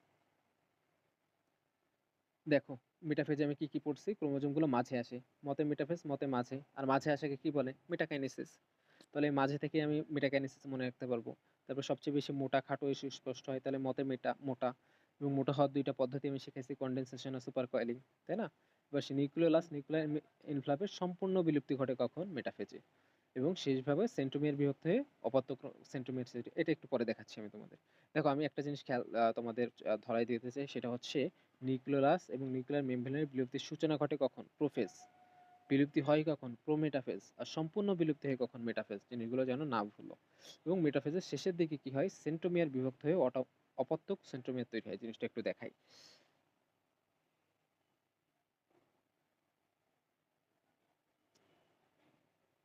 দেখো, মেটাফেজে আমি কি কি পড়ছি? ক্রোমোজোমগুলো মাঝে আসে, মতে মেটাফেজ, মতে মাঝে। আর মাঝে আসাকে কি বলে? মেটাকাইনেসিস। তাহলে এই মাঝে থেকে আমি মেটাকাইনেসিস মনে রাখতে পারবো। তারপর সবচেয়ে বেশি মোটা, খাটো, সুস্পষ্ট হয়, তাহলে মতে মোটা। এবং মোটা হওয়ার দুইটা পদ্ধতি আমি শিখেছি, কনডেনসেশন আর সুপার কয়েলিং, তাই না? এবার সে নিউক্লিওলাস, নিউক্লিয়ার এনভেলপের সম্পূর্ণ বিলুপ্তি ঘটে কখন? মেটাফেজে। এবং শেষভাবে সেন্ট্রোমিয়ার বিভক্ত হয়ে অপত্য সেন্ট্রোমিয়ার, এটা একটু পরে দেখাচ্ছি আমি তোমাদের। দেখো, আমি একটা জিনিস খেয়াল তোমাদের ধরাই দিতে চাই, সেটা হচ্ছে নিউক্লিওলাস এবং নিউক্লিয়ার মেমব্রেনের বিলুপ্তির সূচনা ঘটে কখন? প্রোফেজ। বিলুপ্তি হয় কখন? প্রোমেটাফেজ। আর সম্পূর্ণ বিলুপ্তি হয় কখন? মেটাফেজ। জিনিসগুলো যেন না ভুলো। এবং মেটাফেজের শেষের দিকে কি হয়? সেন্ট্রোমিয়ার বিভক্ত হয়ে অপত্যক সেন্ট্রোমিয়ার তৈরি হয়। জিনিসটা একটু দেখাই।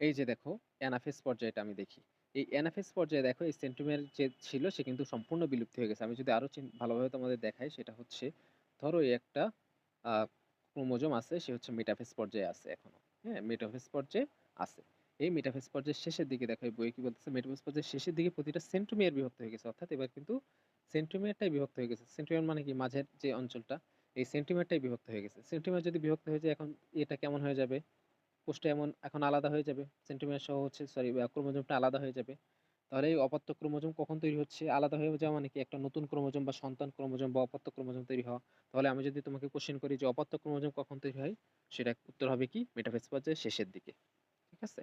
এই যে দেখো, অ্যানাফেজ পর্যায়টা আমি দেখি। এই অ্যানাফেজ পর্যায়ে দেখো, এই সেন্ট্রোমিয়ার যে ছিল সে কিন্তু সম্পূর্ণ বিলুপ্তি হয়ে গেছে। আমি যদি আরো ভালোভাবে তোমাদের দেখাই, সেটা হচ্ছে, ধরো এই একটা ক্রোমোজোম আছে, সে হচ্ছে মেটাফেজ পর্যায়ে আছে এখনো। হ্যাঁ, মেটাফেজ পর্যায়ে আছে। এই মেটাফেজ পর্যায়ের শেষের দিকে দেখো, এই বই কি বলতেছে? মেটাফেজ পর্যায়ের শেষের দিকে প্রতিটা সেন্ট্রোমিয়ার বিভক্ত হয়ে গেছে। অর্থাৎ এবার কিন্তু সেন্ট্রোমিয়ারটাই বিভক্ত হয়ে গেছে। সেন্ট্রোমিয়ার মানে কি? মাঝের যে অঞ্চলটা, এই সেন্টিমিয়ারটাই বিভক্ত হয়ে গেছে। সেন্টিমিয়ার যদি বিভক্ত হয়ে যায়, এখন এটা কেমন হয়ে যাবে? কোষটা এমন এখন আলাদা হয়ে যাবে, সেন্টিমিয়ার সহ হচ্ছে, সরি, ক্রোমোজোমটা আলাদা হয়ে যাবে। তাহলে এই অপত্য ক্রোমোজোম কখন তৈরি হচ্ছে? আলাদা হয়ে যাওয়া মানে কি? একটা নতুন ক্রোমোজোম বা সন্তান ক্রোমোজোম বা অপত্য ক্রোমোজোম তৈরি হওয়া। তাহলে আমি যদি তোমাকে কোশ্চেন করি যে অপত্য ক্রোমোজোম কখন তৈরি হয়, সেটা উত্তর হবে কি? মেটাফেজ পর্যায়ে শেষের দিকে। ঠিক আছে?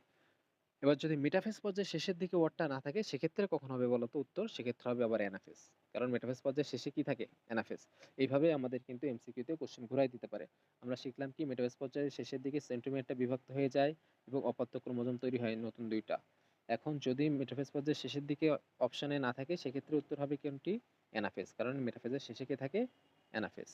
এবার যদি মেটাফেজ পর্যায়ে শেষের দিকে ওয়ার্ডটা না থাকে সেক্ষেত্রে কখন হবে বলো তো? উত্তর সেক্ষেত্রে হবে আবার অ্যানাফেজ। কারণ মেটাফেজ পর্যায়ে শেষে কি থাকে? অ্যানাফেজ। এইভাবে আমাদের কিন্তু এমসিকিউতে কোশ্চেন ঘুরাই দিতে পারে। আমরা শিখলাম কি মেটাফেজ পর্যায়ে শেষের দিকে সেন্ট্রোমিয়ারটা বিভক্ত হয়ে যায় এবং অপত্য ক্রোমোজোম তৈরি হয় নতুন ২ টা। এখন যদি মেটাফেজ পর্যায়ে শেষের দিকে অপশনে না থাকে সেক্ষেত্রে উত্তর হবে কোনটি? অ্যানাফেজ। কারণ মেটাফেজের শেষে কে থাকে? অ্যানাফেজ।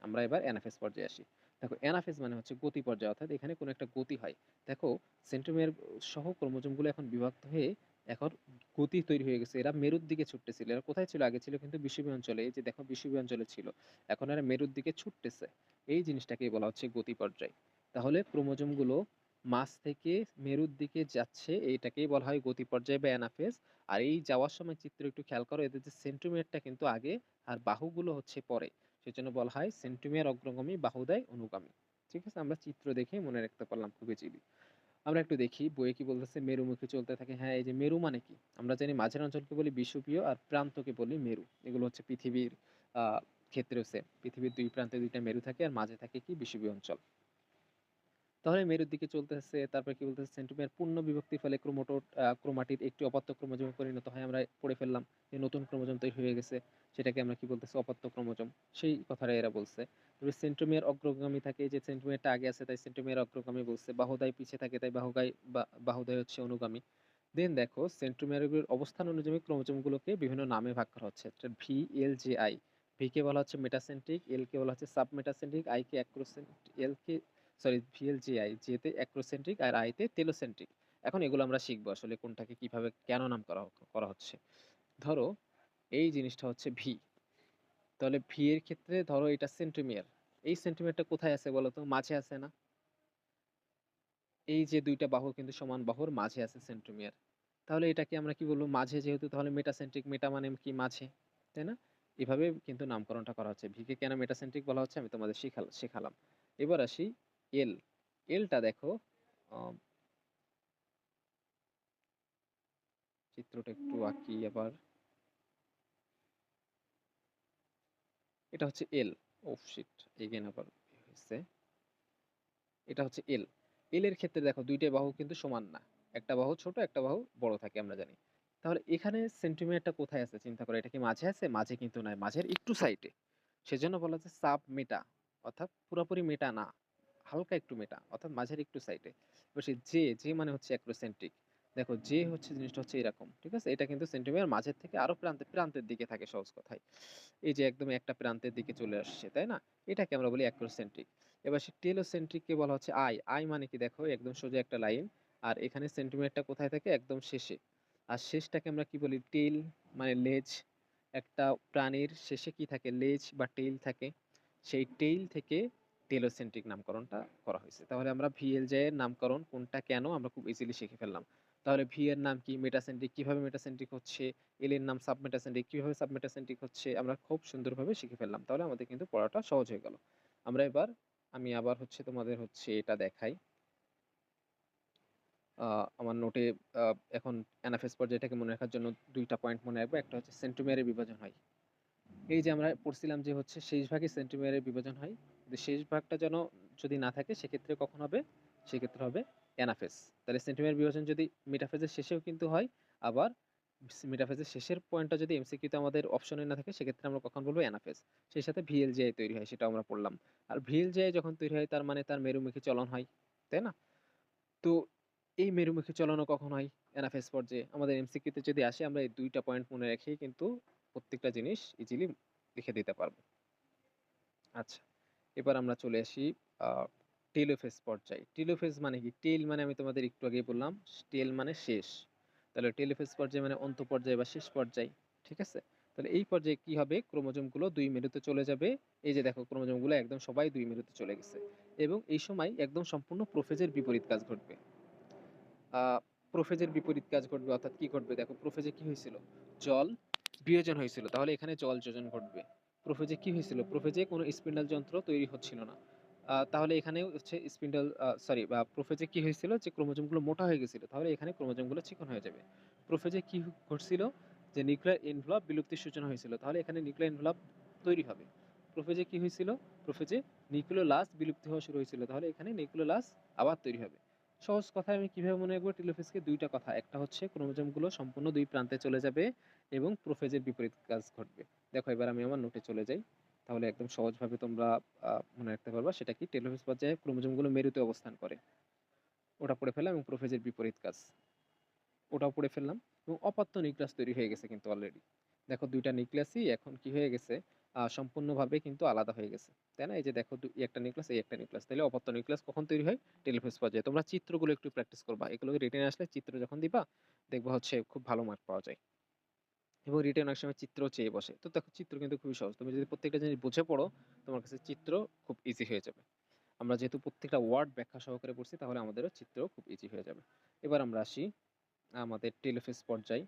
আমরা এবার অ্যানাফেজ পর্যায়ে আসি। দেখো অ্যানাফেজ মানে হচ্ছে গতি পর্যায়, অর্থাৎ এখানে কোনো একটা গতি হয়। দেখো সেন্ট্রোমিয়ার সহ ক্রোমোজোমগুলো এখন বিভক্ত হয়ে এখন গতি তৈরি হয়ে গেছে। এরা মেরুর দিকে ছুটতেছিল। এরা কোথায় ছিল? আগে ছিল কিন্তু বিষুবীয় অঞ্চলে। এই যে দেখো বিষুবীয় অঞ্চলে ছিল। এখন এরা মেরুর দিকে ছুটতেছে। এই জিনিসটাকেই বলা হচ্ছে গতি পর্যায়। তাহলে ক্রোমোজোমগুলো মাঝ থেকে মেরুর দিকে যাচ্ছে, এইটাকেই বলা হয় গতি পর্যায় বা অ্যানাফেজ। আর এই যাওয়ার সময় চিত্র একটু খেয়াল করো, এদের যে সেন্ট্রোমিয়ারটা কিন্তু আগে আর বাহুগুলো হচ্ছে পরে। সেজন্য বলা হয় সেন্ট্রোমিয়ার অগ্রগামী, বাহুদ্বয় অনুগামী। ঠিক আছে? আমরা চিত্র দেখেই মনে রাখতে পারলাম খুব ইজিলি। আমরা একটু দেখি বইয়ে কি বলতেছে, মেরুমুখী চলতে থাকে। হ্যাঁ, এই যে মেরু মানে কি? আমরা জানি মাঝের অঞ্চলকে বলি বিষুবীয় আর প্রান্তকে বলি মেরু। এগুলো হচ্ছে পৃথিবীর ক্ষেত্রেও সেম। পৃথিবীর ২ প্রান্তে ২ টা মেরু থাকে আর মাঝে থাকে কি? বিষুবীয় অঞ্চল। তাহলে মেরুর দিকে চলতেছে। তারপরে কি বলতেছে? সেন্ট্রোমিয়ার পূর্ণ বিভক্তির ফলে ক্রোমাটিড একটি অপত্য ক্রোমোজোমে পরিণত হয়। আমরা পড়ে ফেললাম যে নতুন ক্রোমোজোম তৈরি হয়ে গেছে। সেটাকে আমরা কি বলতেছি? অপত্য ক্রোমোজোম। সেই কথাটাই এরা বলছে। তবে সেন্ট্রোমিয়ার অগ্রগামী থাকে, এই যে সেন্ট্রোমিয়ারটা আগে আছে তাই সেন্ট্রোমিয়ার অগ্রগামী বলছে। বাহুদ্বয় পিছে থাকে তাই বাহুদ্বয় হচ্ছে অনুগামী। দেন দেখো সেন্ট্রোমিয়ারগুলোর অবস্থান অনুযায়ী ক্রোমোজোমগুলোকে বিভিন্ন নামে ভাগ করা হচ্ছে। V, L, J, I. V K বলা হচ্ছে মেটাসেন্ট্রিক, এল কে বলা হচ্ছে submetacentric, I K L K VLGI, জেতে অ্যাক্রোসেন্ট্রিক আর আইতে টেলোসেন্ট্রিক। এখন এগুলো আমরা শিখবো আসলে কোনটাকে কিভাবে কেন নাম করা হচ্ছে। ধরো এই জিনিসটা হচ্ছে ভি। তাহলে ভি এর ক্ষেত্রে ধরো এটা সেন্ট্রোমিয়ার। এই সেন্ট্রোমিয়ারটা কোথায় আছে বলো তো? মাঝে আছে না? এই যে ২ টা বাহু কিন্তু সমান বাহুর মাঝে আছে সেন্ট্রোমিয়ার। তাহলে এটাকে আমরা কি বলবো? মাঝে যেহেতু, তাহলে মেটাসেন্ট্রিক, মেটা মানে কি? মাঝে। তাই না? এভাবে কিন্তু নামকরণটা করা হচ্ছে। ভি কে কেন মেটাসেন্ট্রিক বলা হচ্ছে আমি তোমাদের শেখালাম। এবার আসি এল। এলটা দেখো, আ চিত্রটা একটু আঁকি আবার। এটা হচ্ছে এল। Oh shit! এগেইন আবার হইছে। এটা হচ্ছে এল। এল এর ক্ষেত্রে দেখো ২ টা বাহু কিন্তু সমান না। একটা বাহু ছোট, একটা বাহু বড় থাকে আমরা জানি। তাহলে এখানে সেন্টিমিটারটা কোথায় আছে চিন্তা করো। এটা কি মাঝে আছে? মাঝে কিন্তু নাই। মাঝের একটু সাইডে। সেজন্য বলা হচ্ছে সাব মেটা। অর্থাৎ পুরাপুরি মেটা না। হালকা একটু মেটা। অর্থাৎ মাঝের একটু সাইডে। এবার সেই জে মানে হচ্ছে অ্যাক্রোসেন্ট্রিক। দেখো জে হচ্ছে জিনিসটা হচ্ছে এরকম। ঠিক আছে? এটা কিন্তু সেন্টিমিটার মাঝের থেকে আরো প্রান্তের দিকে থাকে সহজ কথায়। এই যে একদম একটা প্রান্তের দিকে চলে আসছে, তাই না? এটাকে আমরা বলি অ্যাক্রোসেন্ট্রিক। এবার সে টেলোসেন্ট্রিক কে বলা হচ্ছে আই। আই মানে কি? দেখো একদম সোজা একটা লাইন। আর এখানে সেন্টিমিটারটা কোথায় থাকে? একদম শেষে। আর শেষটাকে আমরা কি বলি? টেইল মানে লেজ। একটা প্রাণীর শেষে কি থাকে? লেজ বা টেইল থাকে। সেই টেইল থেকে টেলোসেন্ট্রিক নামকরণটা করা হয়েছে। তাহলে আমরা VLJ এর নামকরণ কোনটা কেন আমরা খুব ইজিলি শিখে ফেললাম। তাহলে ভি এর নাম কি? মেটাসেন্ট্রিক। কিভাবে মেটাসেন্ট্রিক হচ্ছে? এল এর নাম সাবমেটাসেন্ট্রিক। কিভাবে সাবমেটাসেন্ট্রিক হচ্ছে? আমরা খুব সুন্দরভাবে শিখে ফেললাম। তাহলে আমাদের কিন্তু পড়াটা সহজ হয়ে গেল। আমরা এবার আমি আবার হচ্ছে তোমাদের হচ্ছে এটা দেখাই। আ আমার নোটে আ এখন অ্যানাফেজ পর্যায়টাকে মনে রাখার জন্য ২ টা পয়েন্ট মনে রাখবো। একটা হচ্ছে সেন্ট্রোমিয়ারের বিভাজন হয়। এই যে আমরা পড়ছিলাম যে হচ্ছে শেষ ভাগে সেন্টিমিটারের বিভাজন হয়। কিন্তু শেষ ভাগটা যেন যদি না থাকে সেক্ষেত্রে কখন হবে? সেক্ষেত্রে হবে অ্যানাফেজ। তাহলে সেন্টিমিটার বিভাজন যদি মেটাফেজের শেষেও কিন্তু হয়, আবার মেটাফেজের শেষের পয়েন্টটা যদি এমসিকিউতে আমাদের অপশনে না থাকে সেক্ষেত্রে আমরা কখন বলবো? অ্যানাফেজ। সেই সাথে VLGI তৈরি হয় সেটাও আমরা পড়লাম। আর VLGI যখন তৈরি হয় তার মানে তার মেরুমুখী চলন হয়। তাই না? তো এই মেরুমুখী চলনও কখন হয়? অ্যানাফেজ পর্যায়ে। আমাদের এমসিকিউতে যদি আসে আমরা এই ২ টা পয়েন্ট মনে রেখেই কিন্তু প্রত্যেকটা জিনিস ইজিলি লিখে দিতে পারব। আচ্ছা, এবার আমরা চলে আসি আ টেলোফেজ পর্যায়ে। টেলোফেজ মানে কি? টেল মানে আমি তোমাদের একটু আগেই বললাম, টেল মানে শেষ। তাহলে টেলোফেজ পর্যায় মানে অন্ত পর্যায় বা শেষ পর্যায়। ঠিক আছে? তাহলে এই পর্যায়ে কি হবে? ক্রোমোজোমগুলো ২ মেরুতে চলে যাবে। এই যে দেখো ক্রোমোজোমগুলো একদম সবাই ২ মেরুতে চলে গেছে। এবং এই সময় একদম সম্পূর্ণ প্রোফেজের বিপরীত কাজ ঘটবে। আ প্রোফেজের বিপরীত কাজ ঘটবে, অর্থাৎ কি ঘটবে? দেখো প্রোফেজে কি হয়েছিল? জল বিয়োজন হয়েছিল। তাহলে এখানে জল যোজন ঘটবে। প্রোফেজে কি হয়েছিল? প্রোফেজে কোনো স্পিন্ডল যন্ত্র তৈরি হচ্ছিল না। তাহলে এখানেও হচ্ছে স্পিন্ডল সরি বা প্রোফেজে কি হয়েছিল? যে ক্রোমোজোমগুলো মোটা হয়ে গেছিল। তাহলে এখানে ক্রোমোজোমগুলো চিকন হয়ে যাবে। প্রোফেজে কি ঘটছিল? যে নিউক্লিয়ার এনভেলপ বিলুপ্তির সূচনা হয়েছিল। তাহলে এখানে নিউক্লিয়ার এনভেলপ তৈরি হবে। প্রোফেজে কি হয়েছিল? প্রোফেজে নিউক্লিওলাস বিলুপ্তি হওয়া শুরু হয়েছিল। তাহলে এখানে নিউক্লিওলাস আবার তৈরি হবে। সহজ কথায় আমি কিভাবে মনে রাখবো টেলোফেজকে? ২ টা কথা। একটা হচ্ছে ক্রোমোজোমগুলো সম্পূর্ণ ২ প্রান্তে চলে যাবে এবং প্রোফেজের বিপরীত কাজ ঘটবে। দেখো এবার আমি আমার নোটে চলে যাই। তাহলে একদম সহজভাবে তোমরা মনে রাখতে পারবা। সেটা কি? টেলোফেজ পর্যায়ে ক্রোমোজোমগুলো মেরুতে অবস্থান করে। ওটা পড়ে ফেললাম এবং প্রোফেজের বিপরীত কাজ। ওটাও পড়ে ফেললাম এবং অপত্য নিউক্লিয়াস তৈরি হয়ে গেছে কিন্তু অলরেডি। দেখো ২ টা নিউক্লিয়াসই এখন কি হয়ে গেছে? সম্পূর্ণভাবে কিন্তু আলাদা হয়ে গেছে। তাই না? এই যে দেখো এই একটা নিউক্লিয়াস, এই একটা নিউক্লিয়াস। তাইলে অপত্য নিউক্লিয়াস কখন তৈরি হয়? টেলোফেজ পর্যায়ে। তোমরা চিত্রগুলো একটু প্র্যাকটিস করবা। এগুলোকে রিটেনে আসলে চিত্র যখন দিবা, দেখবা হচ্ছে খুব ভালো মার্ক পাওয়া যায়। এবং রিটেন অনেক সময় চিত্রও চেয়ে বসে। তো দেখো চিত্র কিন্তু খুবই সহজ। তুমি যদি প্রত্যেকটা জিনিস বুঝে পড়ো, তোমার কাছে চিত্র খুব ইজি হয়ে যাবে। আমরা যেহেতু প্রত্যেকটা ওয়ার্ড ব্যাখ্যা সহকারে পড়ছি, তাহলে আমাদেরও চিত্র খুব ইজি হয়ে যাবে। এবার আমরা আসি আমাদের টেলোফেজ পর্যায়।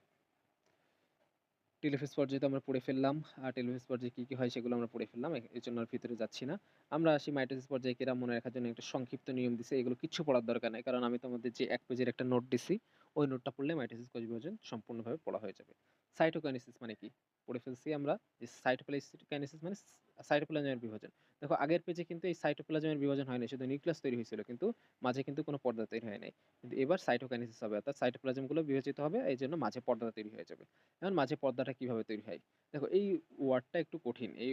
টেলোফেজ পর্যায়ে তো আমরা পড়ে ফেললাম। টেলোফেজ পর্যায়ে কি, কি হয় সেগুলো আমরা পড়ে ফেললাম। এজন্য আর ভিতরে যাচ্ছি না। আমরা আসি মাইটোসিস পর্যায়ে কেরা মনে রাখার জন্য একটা সংক্ষিপ্ত নিয়ম দিছে। এগুলো কিচ্ছু পড়ার দরকার নাই। কারণ আমি তোমাদের যে ১ পেজের একটা নোট দিছি, ওই নোটটা পড়লে মাইটোসিস কোষ বিভাজন সম্পূর্ণভাবে পড়া হয়ে যাবে। সাইটোকাইনেসিস মানে কি? পড়ে ফেলছি আমরা যে সাইটোকাইনেসিস মানে সাইটোপ্লাজমের বিভাজন। দেখো আগের পেজে কিন্তু এই সাইটোপ্লাজমের বিভাজন হয় নাই। শুধু নিউক্লিয়াস তৈরি হয়েছিল। কিন্তু মাঝে কিন্তু কোনো পর্দা তৈরি হয় নাই। কিন্তু এবার সাইটোকাইনেসিস হবে। অর্থাৎ সাইটোপ্লাজমগুলো বিভাজিত হবে। এজন্য মাঝে পর্দা তৈরি হয়ে যাবে। এখন মাঝে পর্দাটা কিভাবে তৈরি হয়? দেখো এই ওয়ার্ডটা একটু কঠিন। এই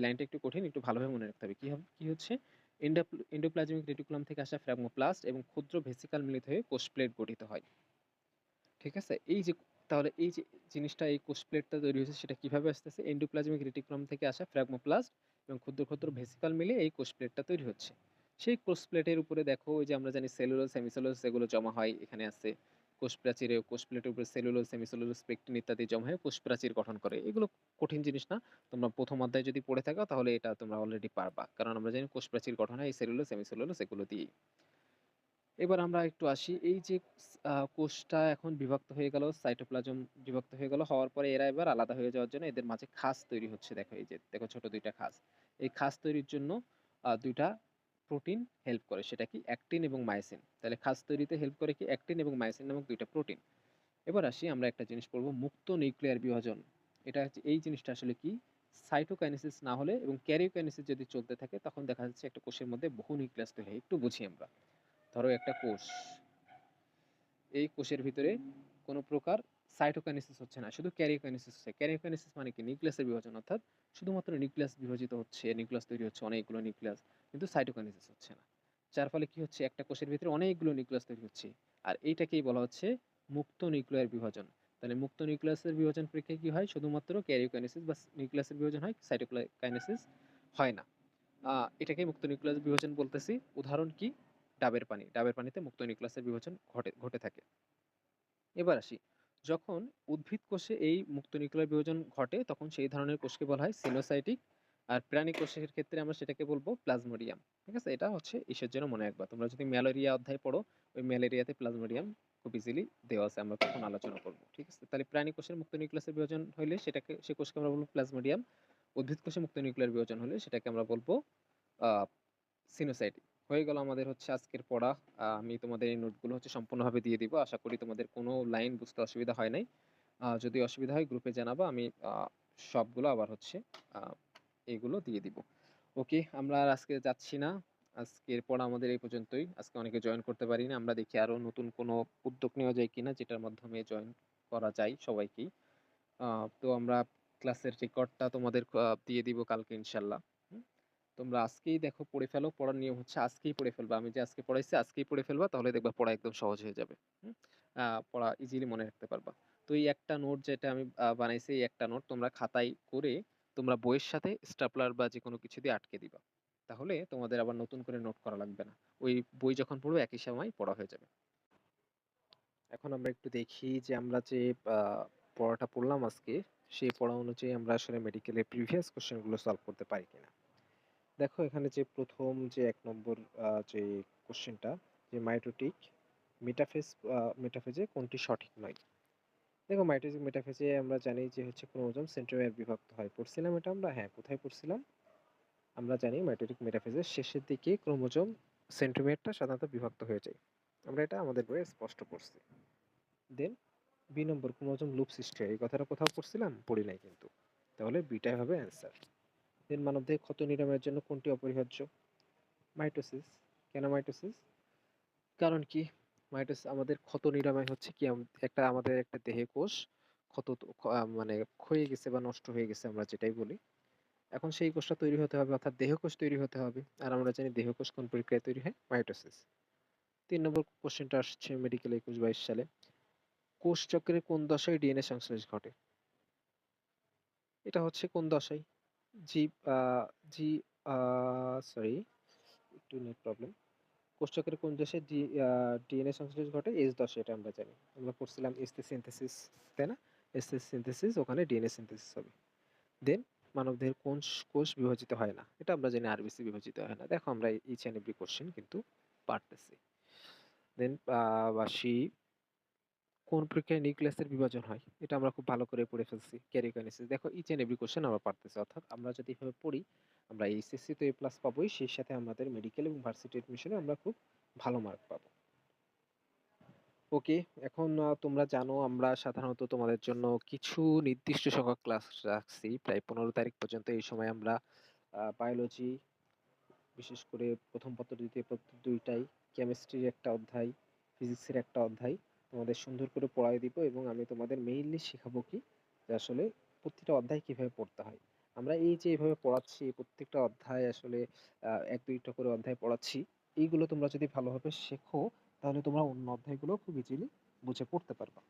লাইনটা একটু কঠিন। একটু ভালোভাবে মনে রাখতে হবে। কি হচ্ছে? এন্ডোপ্লাজমিক রেটিকুলাম থেকে আসা ফ্রাগমোপ্লাস্ট এবং ক্ষুদ্র ভেসিকল মিলিত হয়ে কোষ প্লেট গঠিত হয়। ঠিক আছে? তাহলে এই যে জিনিসটা এই কোষ প্লেটটা তৈরি হয়েছে সেটা কিভাবে আসতেছে? এন্ডোপ্লাজমিক রেটিকুলাম থেকে আসা ফ্রাগমোপ্লাস্ট এবং ক্ষুদ্র, ক্ষুদ্র ভেসিকল মিলে এই কোষ প্লেটটা তৈরি হচ্ছে। সেই কোষ প্লেটের উপরে দেখো ওই যে আমরা জানি সেলুলোজ, হেমিসেলুলোজ এগুলো জমা হয় এখানে আছে। কোষ প্লেটের উপরে সেলুলোজ, হেমিসেলুলোজ, পেকটিন ইত্যাদি জমা হয়ে কোষ প্রাচীর গঠন করে। এগুলো কঠিন জিনিস না। তোমরা ১ম অধ্যায়ে যদি পড়ে থাকো তাহলে এটা তোমরা অলরেডি পারবা। কারণ আমরা জানি কোষ প্রাচীর গঠন হয় এই সেলুলোজ, হেমিসেলুলোজ এগুলো দিয়েই। এবার আমরা একটু আসি এই যে কোষটা এখন বিভক্ত হয়ে গেল, সাইটোপ্লাজম বিভক্ত হয়ে গেল। হওয়ার পরে এরা এবার আলাদা হয়ে যাওয়ার জন্য এদের মাঝে খাঁজ তৈরি হচ্ছে। দেখো এই যে দেখো ছোট ২ টা খাঁজ। এই খাঁজ তৈরির জন্য ২ টা প্রোটিন হেল্প করে। সেটা কি? অ্যাক্টিন এবং মায়োসিন। তাহলে খাঁজ তৈরিতে হেল্প করে কি? অ্যাক্টিন এবং মায়োসিন নামক ২ টা প্রোটিন। এবার আসি আমরা একটা জিনিস পড়ব মুক্ত নিউক্লিয়ার বিভাজন। এটা হচ্ছে এই জিনিসটা আসলে কি? সাইটোকাইনেসিস না হলে এবং ক্যারিওকাইনেসিস যদি চলতে থাকে তখন দেখা যাচ্ছে একটা কোষের মধ্যে বহু নিউক্লিয়াস তৈরি হয়। একটু বুঝি আমরা। ধরো একটা কোষ। এই কোষের ভিতরে কোনো প্রকার সাইটোকাইনেসিস হচ্ছে না, শুধু ক্যারিওকাইনেসিস হচ্ছে। ক্যারিওকাইনেসিস মানে কি? নিউক্লিয়াসের বিভাজন, অর্থাৎ শুধুমাত্র নিউক্লিয়াস বিভাজিত হচ্ছে, নিউক্লিয়াস তৈরি হচ্ছে অনেকগুলো নিউক্লিয়াস, কিন্তু সাইটোকাইনেসিস হচ্ছে না। যার ফলে কি হচ্ছে? একটা কোষের ভিতরে অনেকগুলো নিউক্লিয়াস তৈরি হচ্ছে। আর এইটাকেই বলা হচ্ছে মুক্ত নিউক্লিয়ার বিভাজন। তাহলে মুক্ত নিউক্লিয়াসের বিভাজন প্রক্রিয়া কি হয়? শুধুমাত্র ক্যারিওকাইনেসিস বা নিউক্লিয়াসের বিভাজন হয়, সাইটোকাইনেসিস হয় না। এটাকেই মুক্ত নিউক্লিয়াস বিভাজন বলতেছি। উদাহরণ কি? ডাবের পানি। ডাবের পানিতে মুক্ত নিউক্লিয়াসের বিভাজন ঘটে ঘটে থাকে। এবার আসি, যখন উদ্ভিদ কোষে এই মুক্ত নিউক্লিয়ার বিভাজন ঘটে তখন সেই ধরনের কোষকে বলা হয় সিনোসাইটিক। আর প্রাণী কোষের ক্ষেত্রে আমরা সেটাকে বলবো প্লাজমোডিয়াম। ঠিক আছে? এটা হচ্ছে ইসের জন্য মনে রাখবা। তোমরা যদি ম্যালেরিয়া অধ্যায় পড়ো, ওই ম্যালেরিয়াতে প্লাজমোডিয়াম খুব ইজিলি দেওয়া আছে। আমরা তখন আলোচনা করব। ঠিক আছে? তাহলে প্রাণী কোষের মুক্ত নিউক্লিয়াসের বিভাজন হইলে সে কোষকে আমরা বলবো প্লাজমোডিয়াম। উদ্ভিদ কোষে মুক্ত নিউক্লিয়ার বিভাজন হলে সেটাকে আমরা বলবো আ সিনোসাইটিক। হয়ে গেল আমাদের হচ্ছে আজকের পড়া। আমি তোমাদের এই নোটগুলো হচ্ছে সম্পূর্ণভাবে দিয়ে দিব। আশা করি তোমাদের কোনো লাইন বুঝতে অসুবিধা হয় নাই। যদি অসুবিধা হয় গ্রুপে জানাবা। আমি সবগুলো আবার হচ্ছে আ এগুলো দিয়ে দিব। ওকে, আমরা আর আজকে যাচ্ছি না। আজকের পড়া আমাদের এই পর্যন্তই। আজকে অনেকে জয়েন করতে পারিনি। আমরা দেখি আরো নতুন কোনো উদ্যোগ নেওয়া যায় কিনা যেটার মাধ্যমে জয়েন করা যায় সবাইকেই। আ তো আমরা ক্লাসের রেকর্ডটা তোমাদের দিয়ে দিব কালকে ইনশাআল্লাহ। হুম? তোমরা আজকেই দেখো পড়ে ফেলো। পড়ার নিয়ম হচ্ছে আজকেই পড়ে ফেলবা। আমি যে আজকে পড়াইছি আজকেই পড়ে ফেলবা, তাহলে দেখবা পড়া একদম সহজ হয়ে যাবে। হুম? পড়া ইজিলি মনে রাখতে পারবা। তো এই একটা নোট যেটা আমি বানাইছি, এই একটা নোট তোমরা খাতায় করে তোমরা বইয়ের সাথে স্টেপলার বা যেকোনো কিছু দিয়ে আটকে দিবা। তাহলে তোমাদের আবার নতুন করে নোট করা লাগবে না। ওই বই যখন পড়বে একই সময় পড়া হয়ে যাবে। এখন আমরা একটু দেখি যে আমরা যে আ পড়াটা পড়লাম আজকে, সেই পড়া অনুযায়ী আমরা আসলে মেডিকেলের প্রিভিয়াস কোয়েশ্চেন গুলো সলভ করতে পারি কিনা। দেখো এখানে যে ১ম যে ১ নম্বর যে কোয়েশ্চেনটা, যে মাইটোটিক মেটাফেজে কোনটি সঠিক নয়? দেখো মাইটোটিক মেটাফেজে আমরা জানি যে হচ্ছে ক্রোমোজোম সেন্ট্রোমিয়ার বিভক্ত হয়। পড়ছিলাম এটা আমরা? হ্যাঁ, কোথায় পড়ছিলাম? আমরা জানি মাইটোটিক মেটাফেজের শেষের দিকে ক্রোমোজোম সেন্ট্রোমিয়ারটা সাধারণত বিভক্ত হয়ে যায়। আমরা এটা আমাদের বইয়ে স্পষ্ট পড়ছি। দেন বি নম্বর, ক্রোমোজোম লুপ সৃষ্টি হয়। এই কথাটা কোথাও পড়ছিলাম? পড়ি নাই কিন্তু। তাহলে বিটাই হবে অ্যান্সার। দেন মানবদেহে ক্ষত নিরাময়ের জন্য কোনটি অপরিহার্য? মাইটোসিস। কেন মাইটোসিস? কারণ কি? মাইটোসিস আমাদের ক্ষত নিরাময় হচ্ছে কি একটা আমাদের একটা দেহে কোষ ক্ষত মানে ক্ষয়ে গেছে বা নষ্ট হয়ে গেছে আমরা যেটাই বলি। এখন সেই কোষটা তৈরি হতে হবে অর্থাৎ দেহকোষ তৈরি হতে হবে। আর আমরা জানি দেহকোষ কোন প্রক্রিয়ায় তৈরি হয়? মাইটোসিস। ৩ নম্বর কোশ্চেনটা আসছে মেডিকেল ২১-২২ সালে। কোষ চক্রের কোন দশায় ডিএনএ সংশ্লেষ ঘটে? এটা হচ্ছে কোন দশায়? জি আ জি আ সরি একটু নেট প্রবলেম। কোষ চক্রের কোন দশায় ডিএনএ সংশ্লেষ ঘটে? এস দশায় এটা আমরা জানি। আমরা পড়ছিলাম এসটি সিনথেসিস, তাই না? এসটি সিনথেসিস ওখানে ডিএনএ সিনথেসিস হবে। দেন মানবদেহের কোন কোষ বিভাজিত হয় না? এটা আমরা জানি আরবিসি বিভাজিত হয় না। দেখো আমরা ইচ অ্যান্ড এভরি কোশ্চেন কিন্তু পারতেছি। দেন আসি কোন প্রক্রিয়ায় নিউক্লিয়াসের বিভাজন হয়? এটা আমরা খুব ভালো করে পড়ে ফেলছি। ক্যারিওকাইনেসিস। দেখো ইচ অ্যান্ড এভরি কোশ্চেন আমরা পারতেছি। অর্থাৎ আমরা যদি এভাবে পড়ি, আমরা এইচএসসি তো এ প্লাস পাবোই, সেই সাথে আমাদের মেডিকেল এবং ভার্সিটি অ্যাডমিশনে আমরা খুব ভালো মার্ক পাবো। ওকে, এখন তোমরা জানো আমরা সাধারণত তোমাদের জন্য কিছু নির্দিষ্ট সংখ্যক ক্লাস রাখছি। প্রায় ১৫ তারিখ পর্যন্ত এই সময় আমরা বায়োলজি বিশেষ করে প্রথম পত্র, দ্বিতীয় পত্র ২ টাই, কেমিস্ট্রির একটা অধ্যায়, ফিজিক্সের একটা অধ্যায় তোমাদের সুন্দর করে পড়ায় দিব এবং আমি তোমাদের মেইনলি শেখাবো কি যে আসলে প্রতিটা অধ্যায় কিভাবে পড়তে হয়। আমরা এই যে এভাবে পড়াচ্ছি প্রত্যেকটা অধ্যায় আসলে ১-২টা করে অধ্যায় পড়াচ্ছি। এইগুলো তোমরা যদি ভালোভাবে শেখো তাহলে তোমরা অন্য অধ্যায়গুলো খুব ইজিলি বুঝে পড়তে পারবা।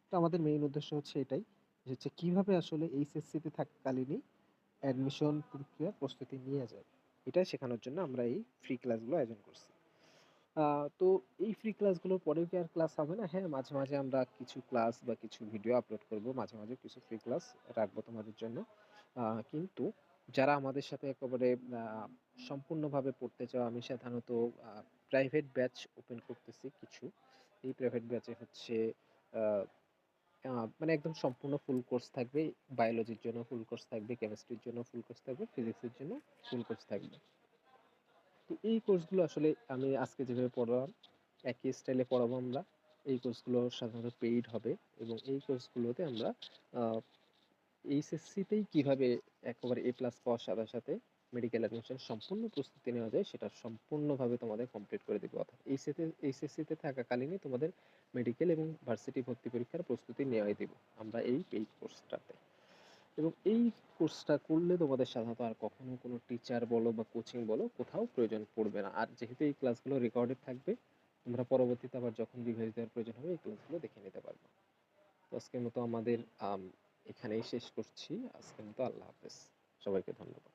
তো আমাদের মেইন উদ্দেশ্য হচ্ছে এটাই যে হচ্ছে কিভাবে আসলে এইচএসসি তে থাকাকালীনই অ্যাডমিশন প্রক্রিয়ার প্রস্তুতি নেওয়া যায়। এটা শেখানোর জন্য আমরা এই ফ্রি ক্লাসগুলো আয়োজন করছি। তো এই ফ্রি ক্লাসগুলোর পরেও কি আর ক্লাস হবে না? হ্যাঁ, মাঝে, মাঝে আমরা কিছু ক্লাস বা কিছু ভিডিও আপলোড করব। মাঝে, মাঝে কিছু ফ্রি ক্লাস রাখবো তোমাদের জন্য। কিন্তু যারা আমাদের সাথে একেবারে আ সম্পূর্ণভাবে পড়তে চাও, আমি সাধারণত আ প্রাইভেট ব্যাচ ওপেন করতেছি কিছু। এই প্রাইভেট ব্যাচে হচ্ছে আ আ মানে একদম সম্পূর্ণ ফুল কোর্স থাকবে। বায়োলজির জন্য ফুল কোর্স থাকবে, কেমিস্ট্রির জন্য ফুল কোর্স থাকবে, ফিজিক্সের জন্য ফুল কোর্স থাকবে। তো এই কোর্সগুলো আসলে আমি আজকে যেভাবে পড়ালাম, একই স্টাইলে পড়াবো আমরা। এই কোর্সগুলো সাধারণত পেইড হবে এবং এই কোর্সগুলোতে আমরা আ এইচএসসিতেই কিভাবে একেবারে এ প্লাস পাওয়ার সাথে, সাথে মেডিকেল অ্যাডমিশন সম্পূর্ণ প্রস্তুতি নেওয়া যায় সেটা সম্পূর্ণভাবে তোমাদের কমপ্লিট করে দিব। অর্থাৎ এইচএসসিতে থাকাকালীনই তোমাদের মেডিকেল এবং ভার্সিটি ভর্তি পরীক্ষার প্রস্তুতি নেওয়াই দিব আমরা এই পেইড কোর্সটাতে। এবং এই কোর্সটা করলে তোমাদের সাধারণত আর কখনো কোনো টিচার বলো বা কোচিং বলো কোথাও প্রয়োজন পড়বে না। আর যেহেতু এই ক্লাসগুলো রেকর্ডেড থাকবে, তোমরা পরবর্তীতে আবার যখন রিভাইজ দেওয়ার প্রয়োজন হবে এই ক্লাসগুলো দেখে নিতে পারবে। তো আজকের মতো আমাদের এখানেই শেষ করছি। আজকের মতো আল্লাহ হাফেজ। সবাইকে ধন্যবাদ।